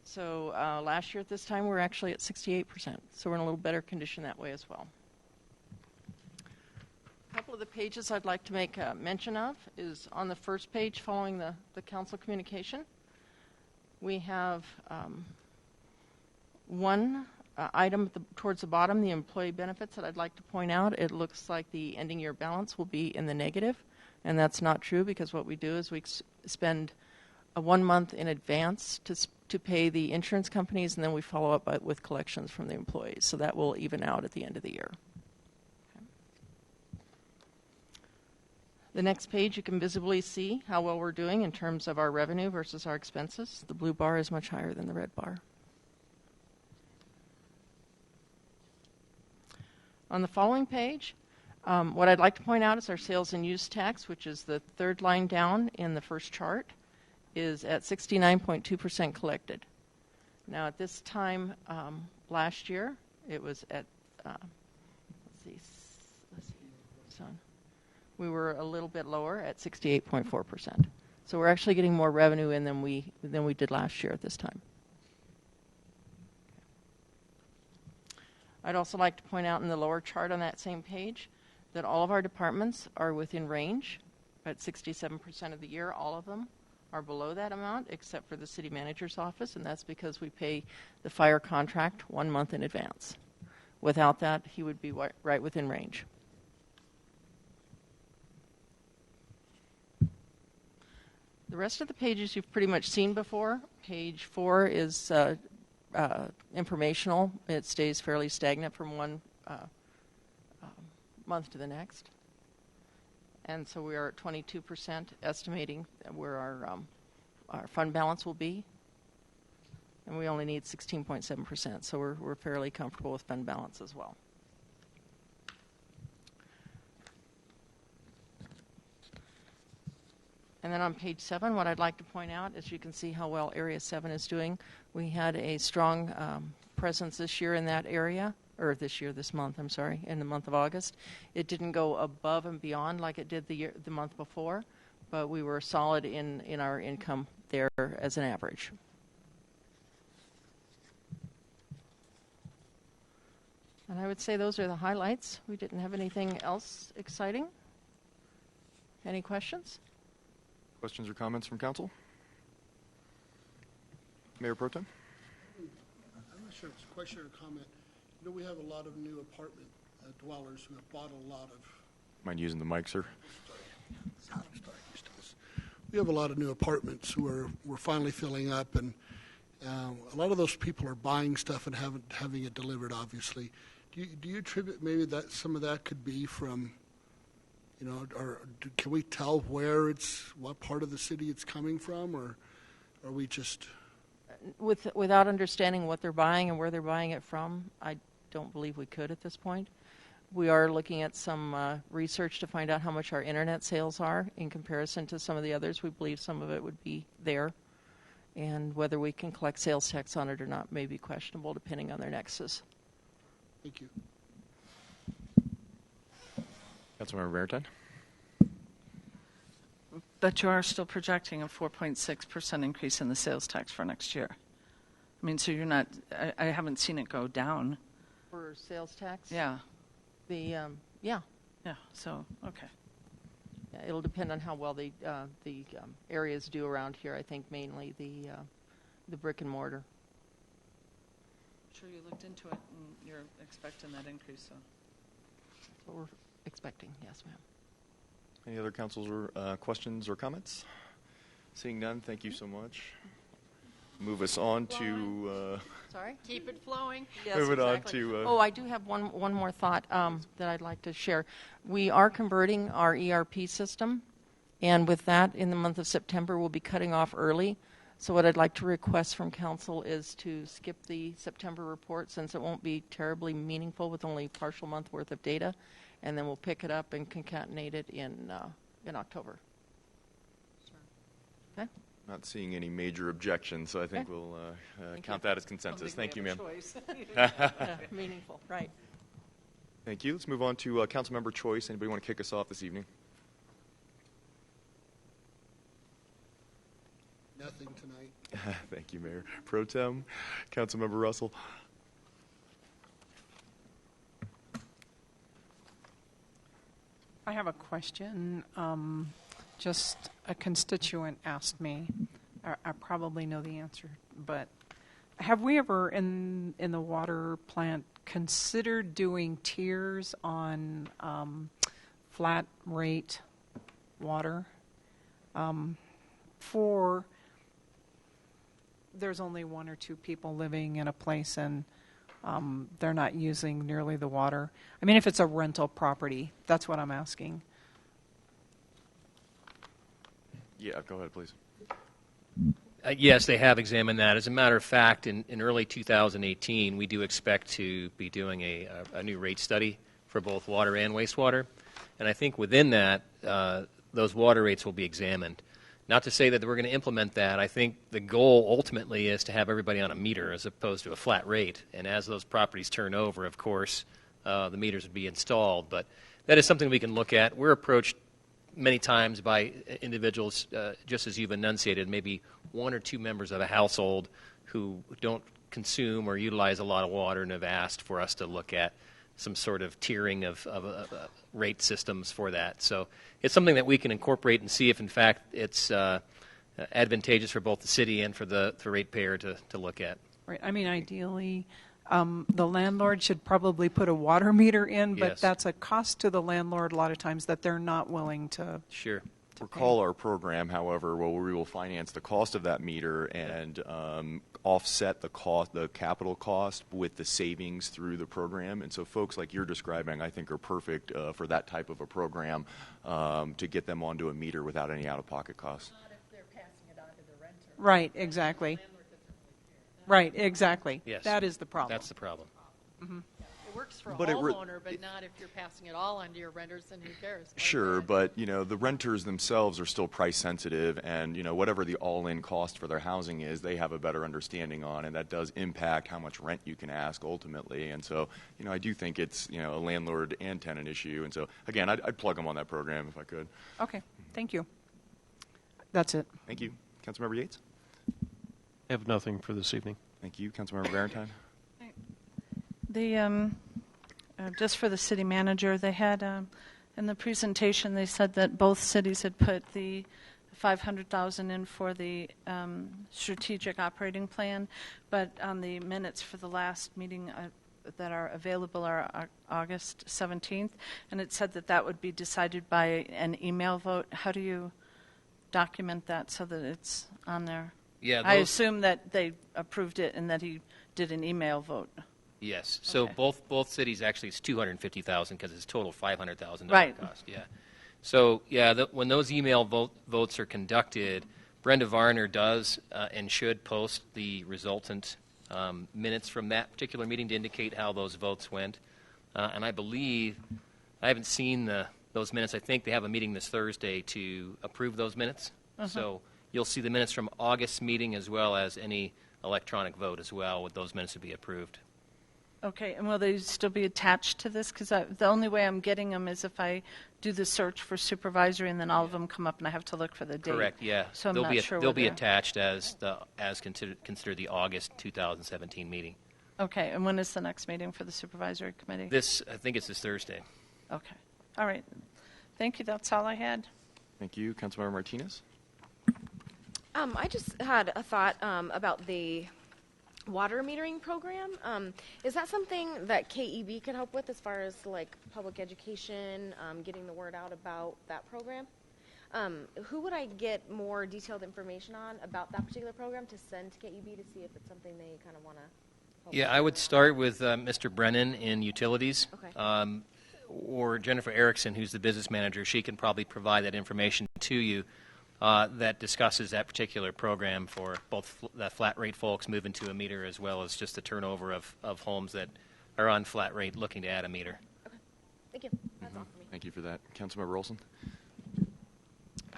So last year at this time, we were actually at 68%. So we're in a little better condition that way as well. A couple of the pages I'd like to make mention of is on the first page following the council communication. We have one item towards the bottom, the employee benefits, that I'd like to point out. It looks like the ending year balance will be in the negative, and that's not true because what we do is we spend 1 month in advance to pay the insurance companies, and then we follow up with collections from the employees. So that will even out at the end of the year. Okay. The next page, you can visibly see how well we're doing in terms of our revenue versus our expenses. The blue bar is much higher than the red bar. On the following page, what I'd like to point out is our sales and use tax, which is the third line down in the first chart, is at 69.2% collected. Now at this time last year, it was at, we were a little bit lower at 68.4%. So we're actually getting more revenue in than we did last year at this time. I'd also like to point out in the lower chart on that same page that all of our departments are within range at 67% of the year. All of them are below that amount except for the city manager's office, and that's because we pay the fire contract 1 month in advance. Without that, he would be right within range. The rest of the pages you've pretty much seen before. Page 4 is informational. It stays fairly stagnant from one month to the next. And so we are at 22% estimating where our fund balance will be. And we only need 16.7%, so we're fairly comfortable with fund balance as well. And then on page 7, what I'd like to point out is you can see how well Area 7 is doing. We had a strong presence this year in that area, or this month, in the month of August. It didn't go above and beyond like it did the month before, but we were solid in our income there as an average. And I would say those are the highlights. We didn't have anything else exciting. Any questions? Questions or comments from council? Mayor Pro Tem? I'm not sure if it's a question or a comment. You know, we have a lot of new apartment dwellers who have bought a lot of... Mind using the mic, sir? We have a lot of new apartments who we're finally filling up, and a lot of those people are buying stuff and having it delivered, obviously. Do you attribute maybe that some of that could be from... You know, can we tell what part of the city it's coming from, or are we just... Without understanding what they're buying and where they're buying it from, I don't believe we could at this point. We are looking at some research to find out how much our internet sales are in comparison to some of the others. We believe some of it would be there, and whether we can collect sales tax on it or not may be questionable depending on their nexus. Thank you. Councilmember Maritime? But you are still projecting a 4.6% increase in the sales tax for next year. I mean, so you're not, I haven't seen it go down. For sales tax? Yeah. Yeah. Yeah, so, okay. Yeah, it'll depend on how well the areas do around here. I think mainly the brick and mortar. I'm sure you looked into it and you're expecting that increase, so. That's what we're expecting, yes, ma'am. Any other councils or questions or comments? Seeing none, thank you so much. Move us on to... Sorry? Keep it flowing. Yes, move it exactly. on to... Oh, I do have one more thought that I'd like to share. We are converting our ERP system, and with that, in the month of September, we'll be cutting off early. So what I'd like to request from council is to skip the September report, since it won't be terribly meaningful with only partial month worth of data, and then we'll pick it up and concatenate it in October. Okay? Not seeing any major objections, so I think we'll count that as consensus. Thank you, ma'am. Meaningful, right. Thank you. Let's move on to Councilmember Choice. Anybody want to kick us off this evening? Nothing tonight. Thank you, Mayor Pro Tem. Councilmember Russell. I have a question. Just a constituent asked me. I probably know the answer, but have we ever in the water plant considered doing tiers on flat rate water? For there's only one or two people living in a place and they're not using nearly the water. I mean, if it's a rental property, that's what I'm asking. Yeah, go ahead, please. Yes, they have examined that. As a matter of fact, in early 2018, we do expect to be doing a new rate study for both water and wastewater. And I think within that, those water rates will be examined. Not to say that we're going to implement that. I think the goal ultimately is to have everybody on a meter as opposed to a flat rate. And as those properties turn over, of course, the meters would be installed. But that is something we can look at. We're approached many times by individuals, just as you've enunciated, maybe one or two members of a household who don't consume or utilize a lot of water and have asked for us to look at some sort of tiering of rate systems for that. So it's something that we can incorporate and see if, in fact, it's advantageous for both the city and for the ratepayer to look at. Right. I mean, ideally, the landlord should probably put a water meter in, but Yes. that's a cost to the landlord a lot of times that they're not willing to recall our program, however, well, we will finance the cost of that meter and offset the cost, the capital cost, with the savings through the program. And so folks like you're describing, I think, are perfect for that type of a program to get them onto a meter without any out-of-pocket costs. Not if they're passing it on to the renter. Right, exactly. Right, exactly. Yes. That is the problem. That's the problem. Mm-hmm. It works for a But homeowner, but not if you're passing it all onto your renters, and who cares? Sure, but the renters themselves are still price sensitive, and whatever the all-in cost for their housing is, they have a better understanding on, and that does impact how much rent you can ask ultimately. And so, I do think it's a landlord and tenant issue. And so, again, I'd plug them on that program if I could. Okay, thank you. That's it. Thank you, Councilmember Yates. I have nothing for this evening. Thank you, Councilmember Valentine. Just for the city manager, they had in the presentation they said that both cities had put the $500,000 in for the strategic operating plan, but on the minutes for the last meeting that are available are August 17th, and it said that would be decided by an email vote. How do you document that so that it's on there? Yeah, I assume that they approved it and that he did an email vote. Yes. So Okay. both cities, actually, it's $250,000 because it's total $500,000 Right. cost. Yeah. So when those email votes are conducted, Brenda Varner does and should post the resultant minutes from that particular meeting to indicate how those votes went. And I believe I haven't seen those minutes. I think they have a meeting this Thursday to approve those minutes. So you'll see the minutes from August's meeting as well as any electronic vote as well, with those minutes to be approved. Okay, and will they still be attached to this? Because the only way I'm getting them is if I do the search for supervisory, and then all of them come up, and I have to look for the date. Correct. Yeah. So I'm they'll not be sure they'll where be they're- attached as considered the August 2017 meeting. Okay, and when is the next meeting for the supervisory committee? I think it's this Thursday. Okay, all right. Thank you. That's all I had. Thank you, Councilmember Martinez. I just had a thought about the water metering program. Is that something that KEB could help with as far as like public education, getting the word out about that program? Who would I get more detailed information on about that particular program to send to KEB to see if it's something they kind of want to help Yeah, with? I would start with Mr. Brennan in Utilities. Okay. Or Jennifer Erickson, who's the business manager. She can probably provide that information to you that discusses that particular program for both the flat rate folks moving to a meter as well as just the turnover of homes that are on flat rate looking to add a meter. Okay. Thank you. That's all for me. Thank you for that. Councilmember Olson.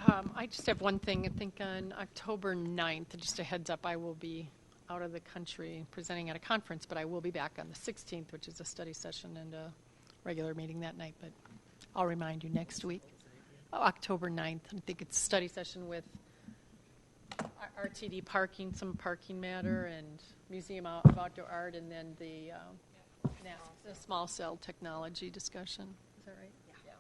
I just have one thing. I think on October 9th, just a heads up, I will be out of the country presenting at a conference, but I will be back on the 16th, which is a study session and a regular meeting that night. But I'll remind you next week. October 9th. I think it's a study session with RTD parking, some parking matter, and Museum of Outdoor Art, and then the small cell technology discussion. Is that right? Yeah.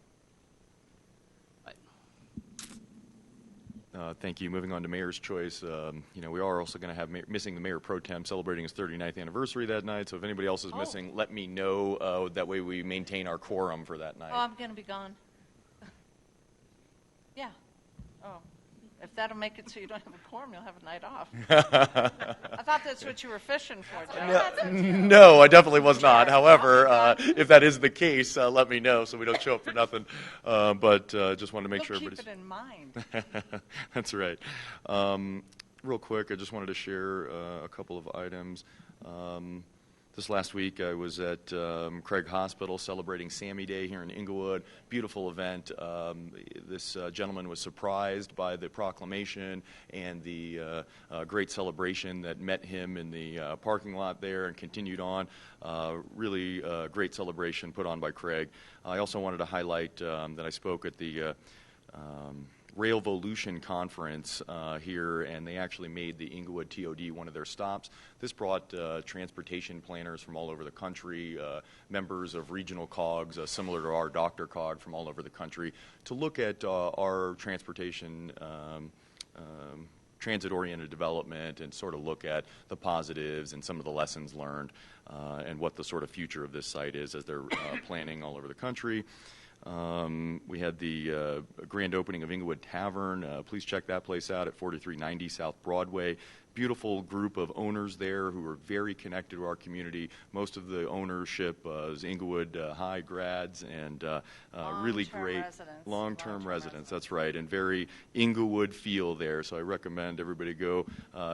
Thank you. Moving on to Mayor's Choice, we are also going to have missing the Mayor Pro Tem celebrating his 39th anniversary that night. So if anybody else is missing, let me know. That way we maintain our quorum for that night. Oh, I'm going to be gone. Yeah. Oh, if that'll make it so you don't have a quorum, you'll have a night off. I thought that's what you were fishing for, Joe. No, I definitely was not. However, if that is the case, let me know so we don't show up for nothing. But just wanted to make sure everybody's... Keep it in mind. That's right. Real quick, I just wanted to share a couple of items. This last week, I was at Craig Hospital celebrating Sammy Day here in Englewood. Beautiful event. This gentleman was surprised by the proclamation and the great celebration that met him in the parking lot there and continued on. Really great celebration put on by Craig. I also wanted to highlight that I spoke at the Railvolution conference here, and they actually made the Englewood TOD one of their stops. This brought transportation planners from all over the country, members of regional COGs, similar to our Dr. COG from all over the country, to look at our transportation transit-oriented development and sort of look at the positives and some of the lessons learned and what the sort of future of this site is as they're planning all over the country. We had the grand opening of Englewood Tavern. Please check that place out at 4390 South Broadway. Beautiful group of owners there who are very connected to our community. Most of the ownership is Englewood High grads and really great long-term residents. That's right, and very Englewood feel there. So I recommend everybody go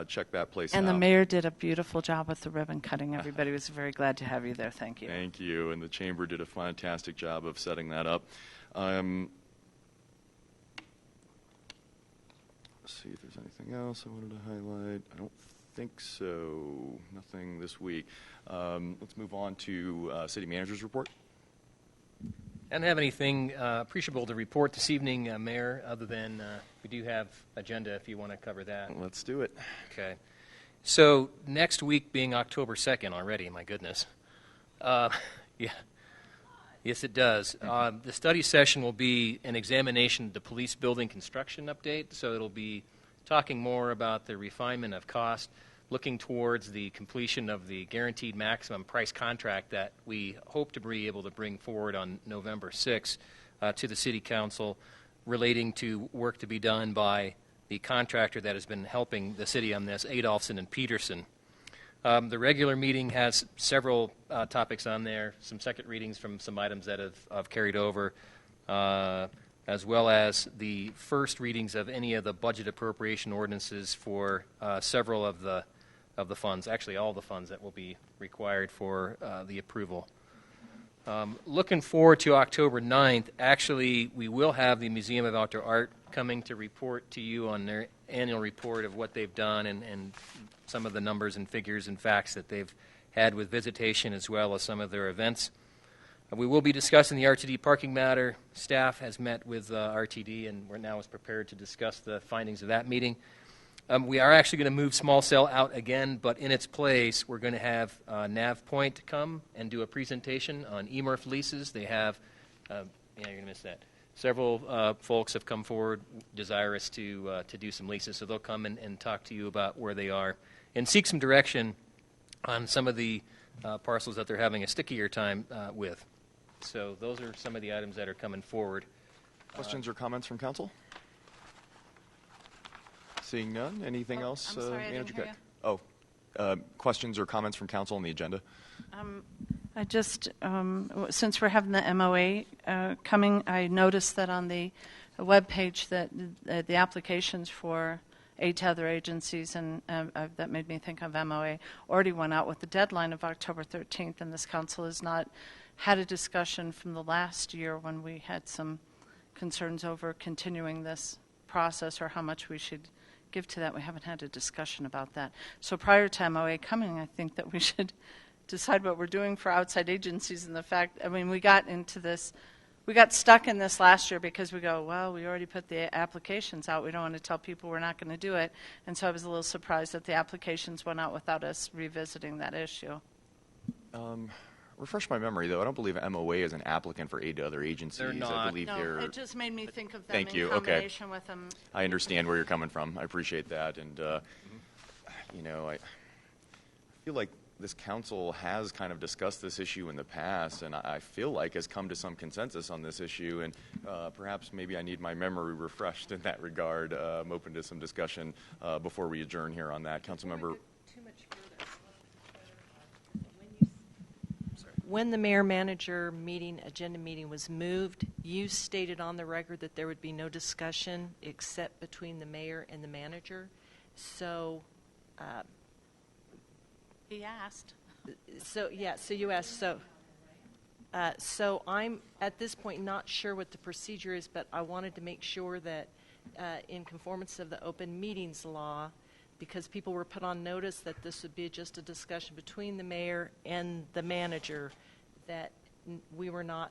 check that place out. And the mayor did a beautiful job with the ribbon cutting. Everybody was very glad to have you there. Thank you. Thank you. And the chamber did a fantastic job of setting that up. Let's see if there's anything else I wanted to highlight. I don't think so. Nothing this week. Let's move on to city manager's report. I don't have anything appreciable to report this evening, Mayor, other than we do have agenda if you want to cover that. Let's do it. Okay. So next week being October 2nd already, my goodness. Yeah. Yes, it does. The study session will be an examination of the police building construction update, so it'll be talking more about the refinement of cost, looking towards the completion of the guaranteed maximum price contract that we hope to be able to bring forward on November 6th to the City Council relating to work to be done by the contractor that has been helping the city on this, Adolphson and Peterson. The regular meeting has several topics on there, some second readings from some items that have carried over, as well as the first readings of any of the budget appropriation ordinances for several of the funds, actually all the funds that will be required for the approval. Looking forward to October 9th, actually we will have the Museum of Outdoor Art coming to report to you on their annual report of what they've done and some of the numbers and figures and facts that they've had with visitation as well as some of their events. We will be discussing the RTD parking matter. Staff has met with RTD and we're now prepared to discuss the findings of that meeting. We are actually going to move small cell out again, but in its place we're going to have NavPoint come and do a presentation on eMRF leases. They have, yeah, you're going to miss that. Several folks have come forward desirous to do some leases, so they'll come and talk to you about where they are and seek some direction on some of the parcels that they're having a stickier time with. So those are some of the items that are coming forward. Questions or comments from council? Seeing none. Anything else, I'm sorry, Manager I didn't hear Keck? Questions or comments from council on the agenda? I just, since we're having the MOA coming, I noticed that on the web page that the applications for aid to other agencies, and that made me think of MOA, already went out with the deadline of October 13th, and this council has not had a discussion from the last year when we had some concerns over continuing this process or how much we should give to that. We haven't had a discussion about that. So prior to MOA coming, I think that we should decide what we're doing for outside agencies and the fact, I mean, we got stuck in this last year because we go, well, we already put the applications out. We don't want to tell people we're not going to do it. And so I was a little surprised that the applications went out without us revisiting that issue. Refresh my memory, though. I don't believe MOA is an applicant for aid to other agencies. They're not. I believe No, it just made me think of them Thank in you. combination Okay. with them. I understand where you're coming from. I appreciate that. And, you know, I feel like this council has kind of discussed this issue in the past, and I feel like has come to some consensus on this issue, and perhaps maybe I need my memory refreshed in that regard. I'm open to some discussion before we adjourn here on that. Councilmember. When the mayor-manager agenda meeting was moved, you stated on the record that there would be no discussion except between the mayor and the manager. So, He asked. so you asked. So I'm at this point not sure what the procedure is, but I wanted to make sure that in conformance of the open meetings law, because people were put on notice that this would be just a discussion between the mayor and the manager, that we were not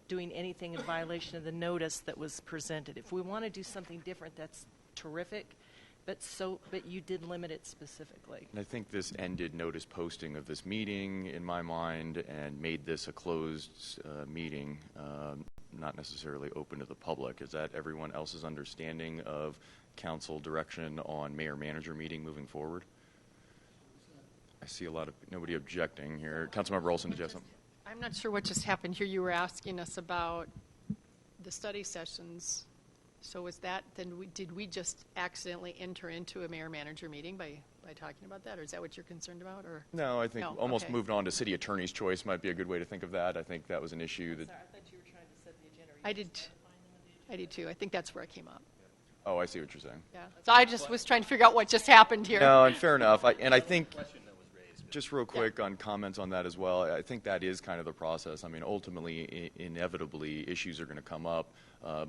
doing anything in violation of the notice that was presented. If we want to do something different, that's terrific, but you did limit it specifically. And I think this ended notice posting of this meeting in my mind and made this a closed meeting, not necessarily open to the public. Is that everyone else's understanding of council direction on mayor-manager meeting moving forward? I see nobody objecting here. Councilmember Olson, did you have something? I'm not sure what just happened here. You were asking us about the study sessions, so was that, then did we just accidentally enter into a mayor-manager meeting by talking about that, or is that what you're concerned about? Or No, I think No, almost okay. moved on to city attorney's choice might be a good way to think of that. I think that was an issue that. Sorry, I thought you were trying to set the agenda. I did too. I think that's where it came up. Oh, I see what you're saying. Yeah. So I just was trying to figure out what just happened here. No, and fair enough. I think, just real quick on comments on that as well, I think that is kind of the process. I mean, ultimately, inevitably, issues are going to come up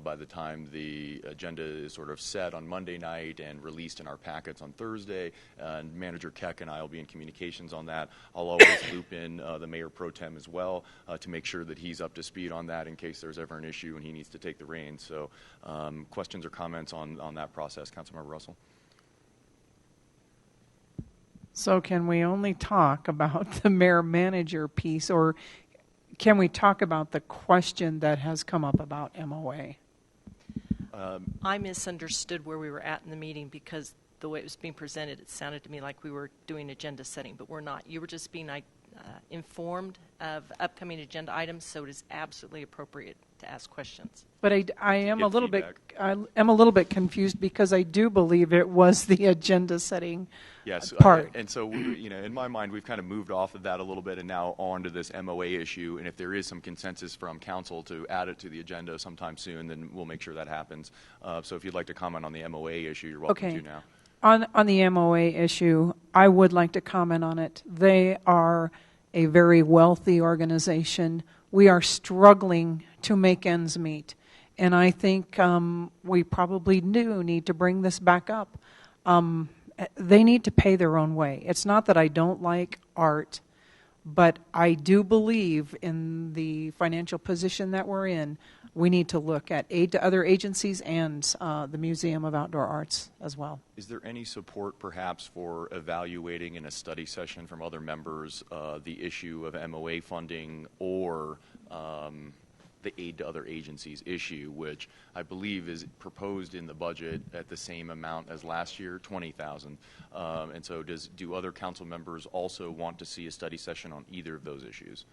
by the time the agenda is sort of set on Monday night and released in our packets on Thursday. And Manager Keck and I will be in communications on that. I'll always loop in the Mayor Pro Tem as well to make sure that he's up to speed on that in case there's ever an issue and he needs to take the reins. So questions or comments on that process? Councilmember Russell? So can we only talk about the mayor-manager piece, or can we talk about the question that has come up about MOA? I misunderstood where we were at in the meeting because the way it was being presented, it sounded to me like we were doing agenda setting, but we're not. You were just being informed of upcoming agenda items, so it is absolutely appropriate to ask questions. But I am a little bit confused because I do believe it was the agenda setting part. And so in my mind, we've kind of moved off of that a little bit and now on to this MOA issue. And if there is some consensus from council to add it to the agenda sometime soon, then we'll make sure that happens. So if you'd like to comment on the MOA issue, you're welcome to now. On the MOA issue, I would like to comment on it. They are a very wealthy organization. We are struggling to make ends meet. And I think we probably do need to bring this back up. They need to pay their own way. It's not that I don't like art, but I do believe in the financial position that we're in. We need to look at aid to other agencies and the Museum of Outdoor Arts as well. Is there any support perhaps for evaluating in a study session from other members the issue of MOA funding or the aid to other agencies issue, which I believe is proposed in the budget at the same amount as last year, $20,000. And so do other council members also want to see a study session on either of those issues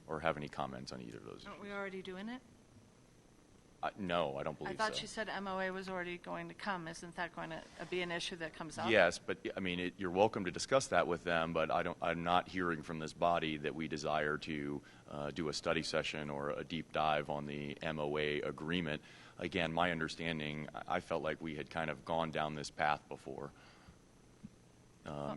or have any comments on either of those Aren't issues? we already doing it? No, I don't believe so. I thought you said MOA was already going to come. Isn't that going to be an issue that comes up? Yes, but I mean, you're welcome to discuss that with them, but I'm not hearing from this body that we desire to do a study session or a deep dive on the MOA agreement. Again, my understanding, I felt like we had kind of gone down this path before.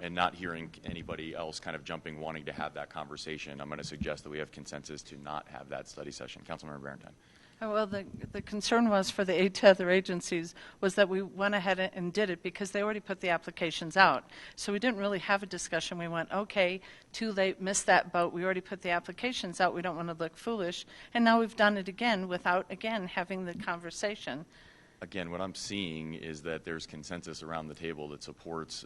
And not hearing anybody else kind of jumping, wanting to have that conversation, I'm going to suggest that we have consensus to not have that study session. Councilmember Barentine. Well, the concern was for the aid to other agencies was that we went ahead and did it because they already put the applications out. So we didn't really have a discussion. We went, okay, too late, missed that boat. We already put the applications out. We don't want to look foolish. And now we've done it again without, again, having the conversation. Again, what I'm seeing is that there's consensus around the table that supports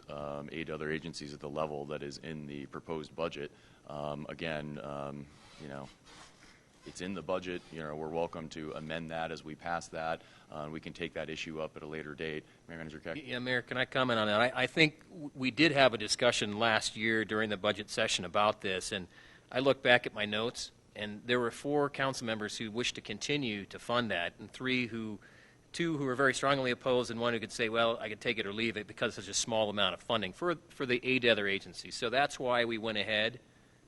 aid to other agencies at the level that is in the proposed budget. It's in the budget. We're welcome to amend that as we pass that. We can take that issue up at a later date. Mayor Manager Keck. Yeah, Mayor, can I comment on that? I think we did have a discussion last year during the budget session about this, and I look back at my notes, and there were 4 council members who wished to continue to fund that, and 2 who were very strongly opposed, and 1 who could say, well, I could take it or leave it because it's such a small amount of funding for the aid to other agencies. So that's why we went ahead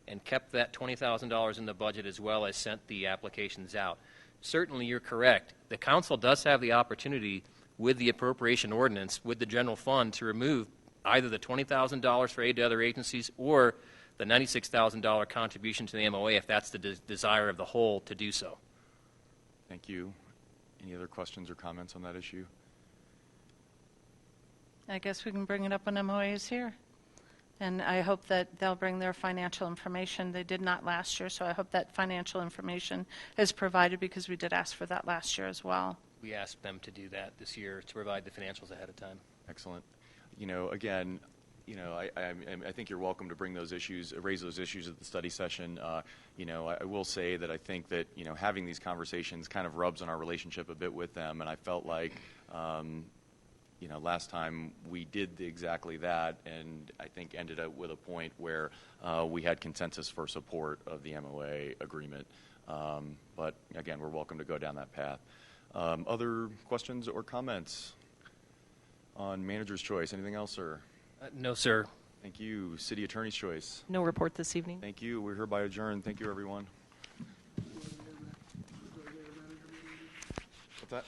and kept that $20,000 in the budget as well as sent the applications out. Certainly, you're correct. The council does have the opportunity with the appropriation ordinance, with the general fund, to remove either the $20,000 for aid to other agencies or the $96,000 contribution to the MOA if that's the desire of the whole to do so. Thank you. Any other questions or comments on that issue? I guess we can bring it up when MOA is here. And I hope that they'll bring their financial information. They did not last year, so I hope that financial information is provided because we did ask for that last year as well. We asked them to do that this year to provide the financials ahead of time. Excellent. Again, I think you're welcome to bring those issues, raise those issues at the study session. I will say that I think that, having these conversations kind of rubs on our relationship a bit with them, and I felt like, last time we did exactly that, and I think ended up with a point where we had consensus for support of the MOA agreement. But again, we're welcome to go down that path. Other questions or comments on manager's choice? Anything else, sir? No, sir. Thank you. City attorney's choice. No report this evening. Thank you. We're hereby adjourned. Thank you, everyone. What's that?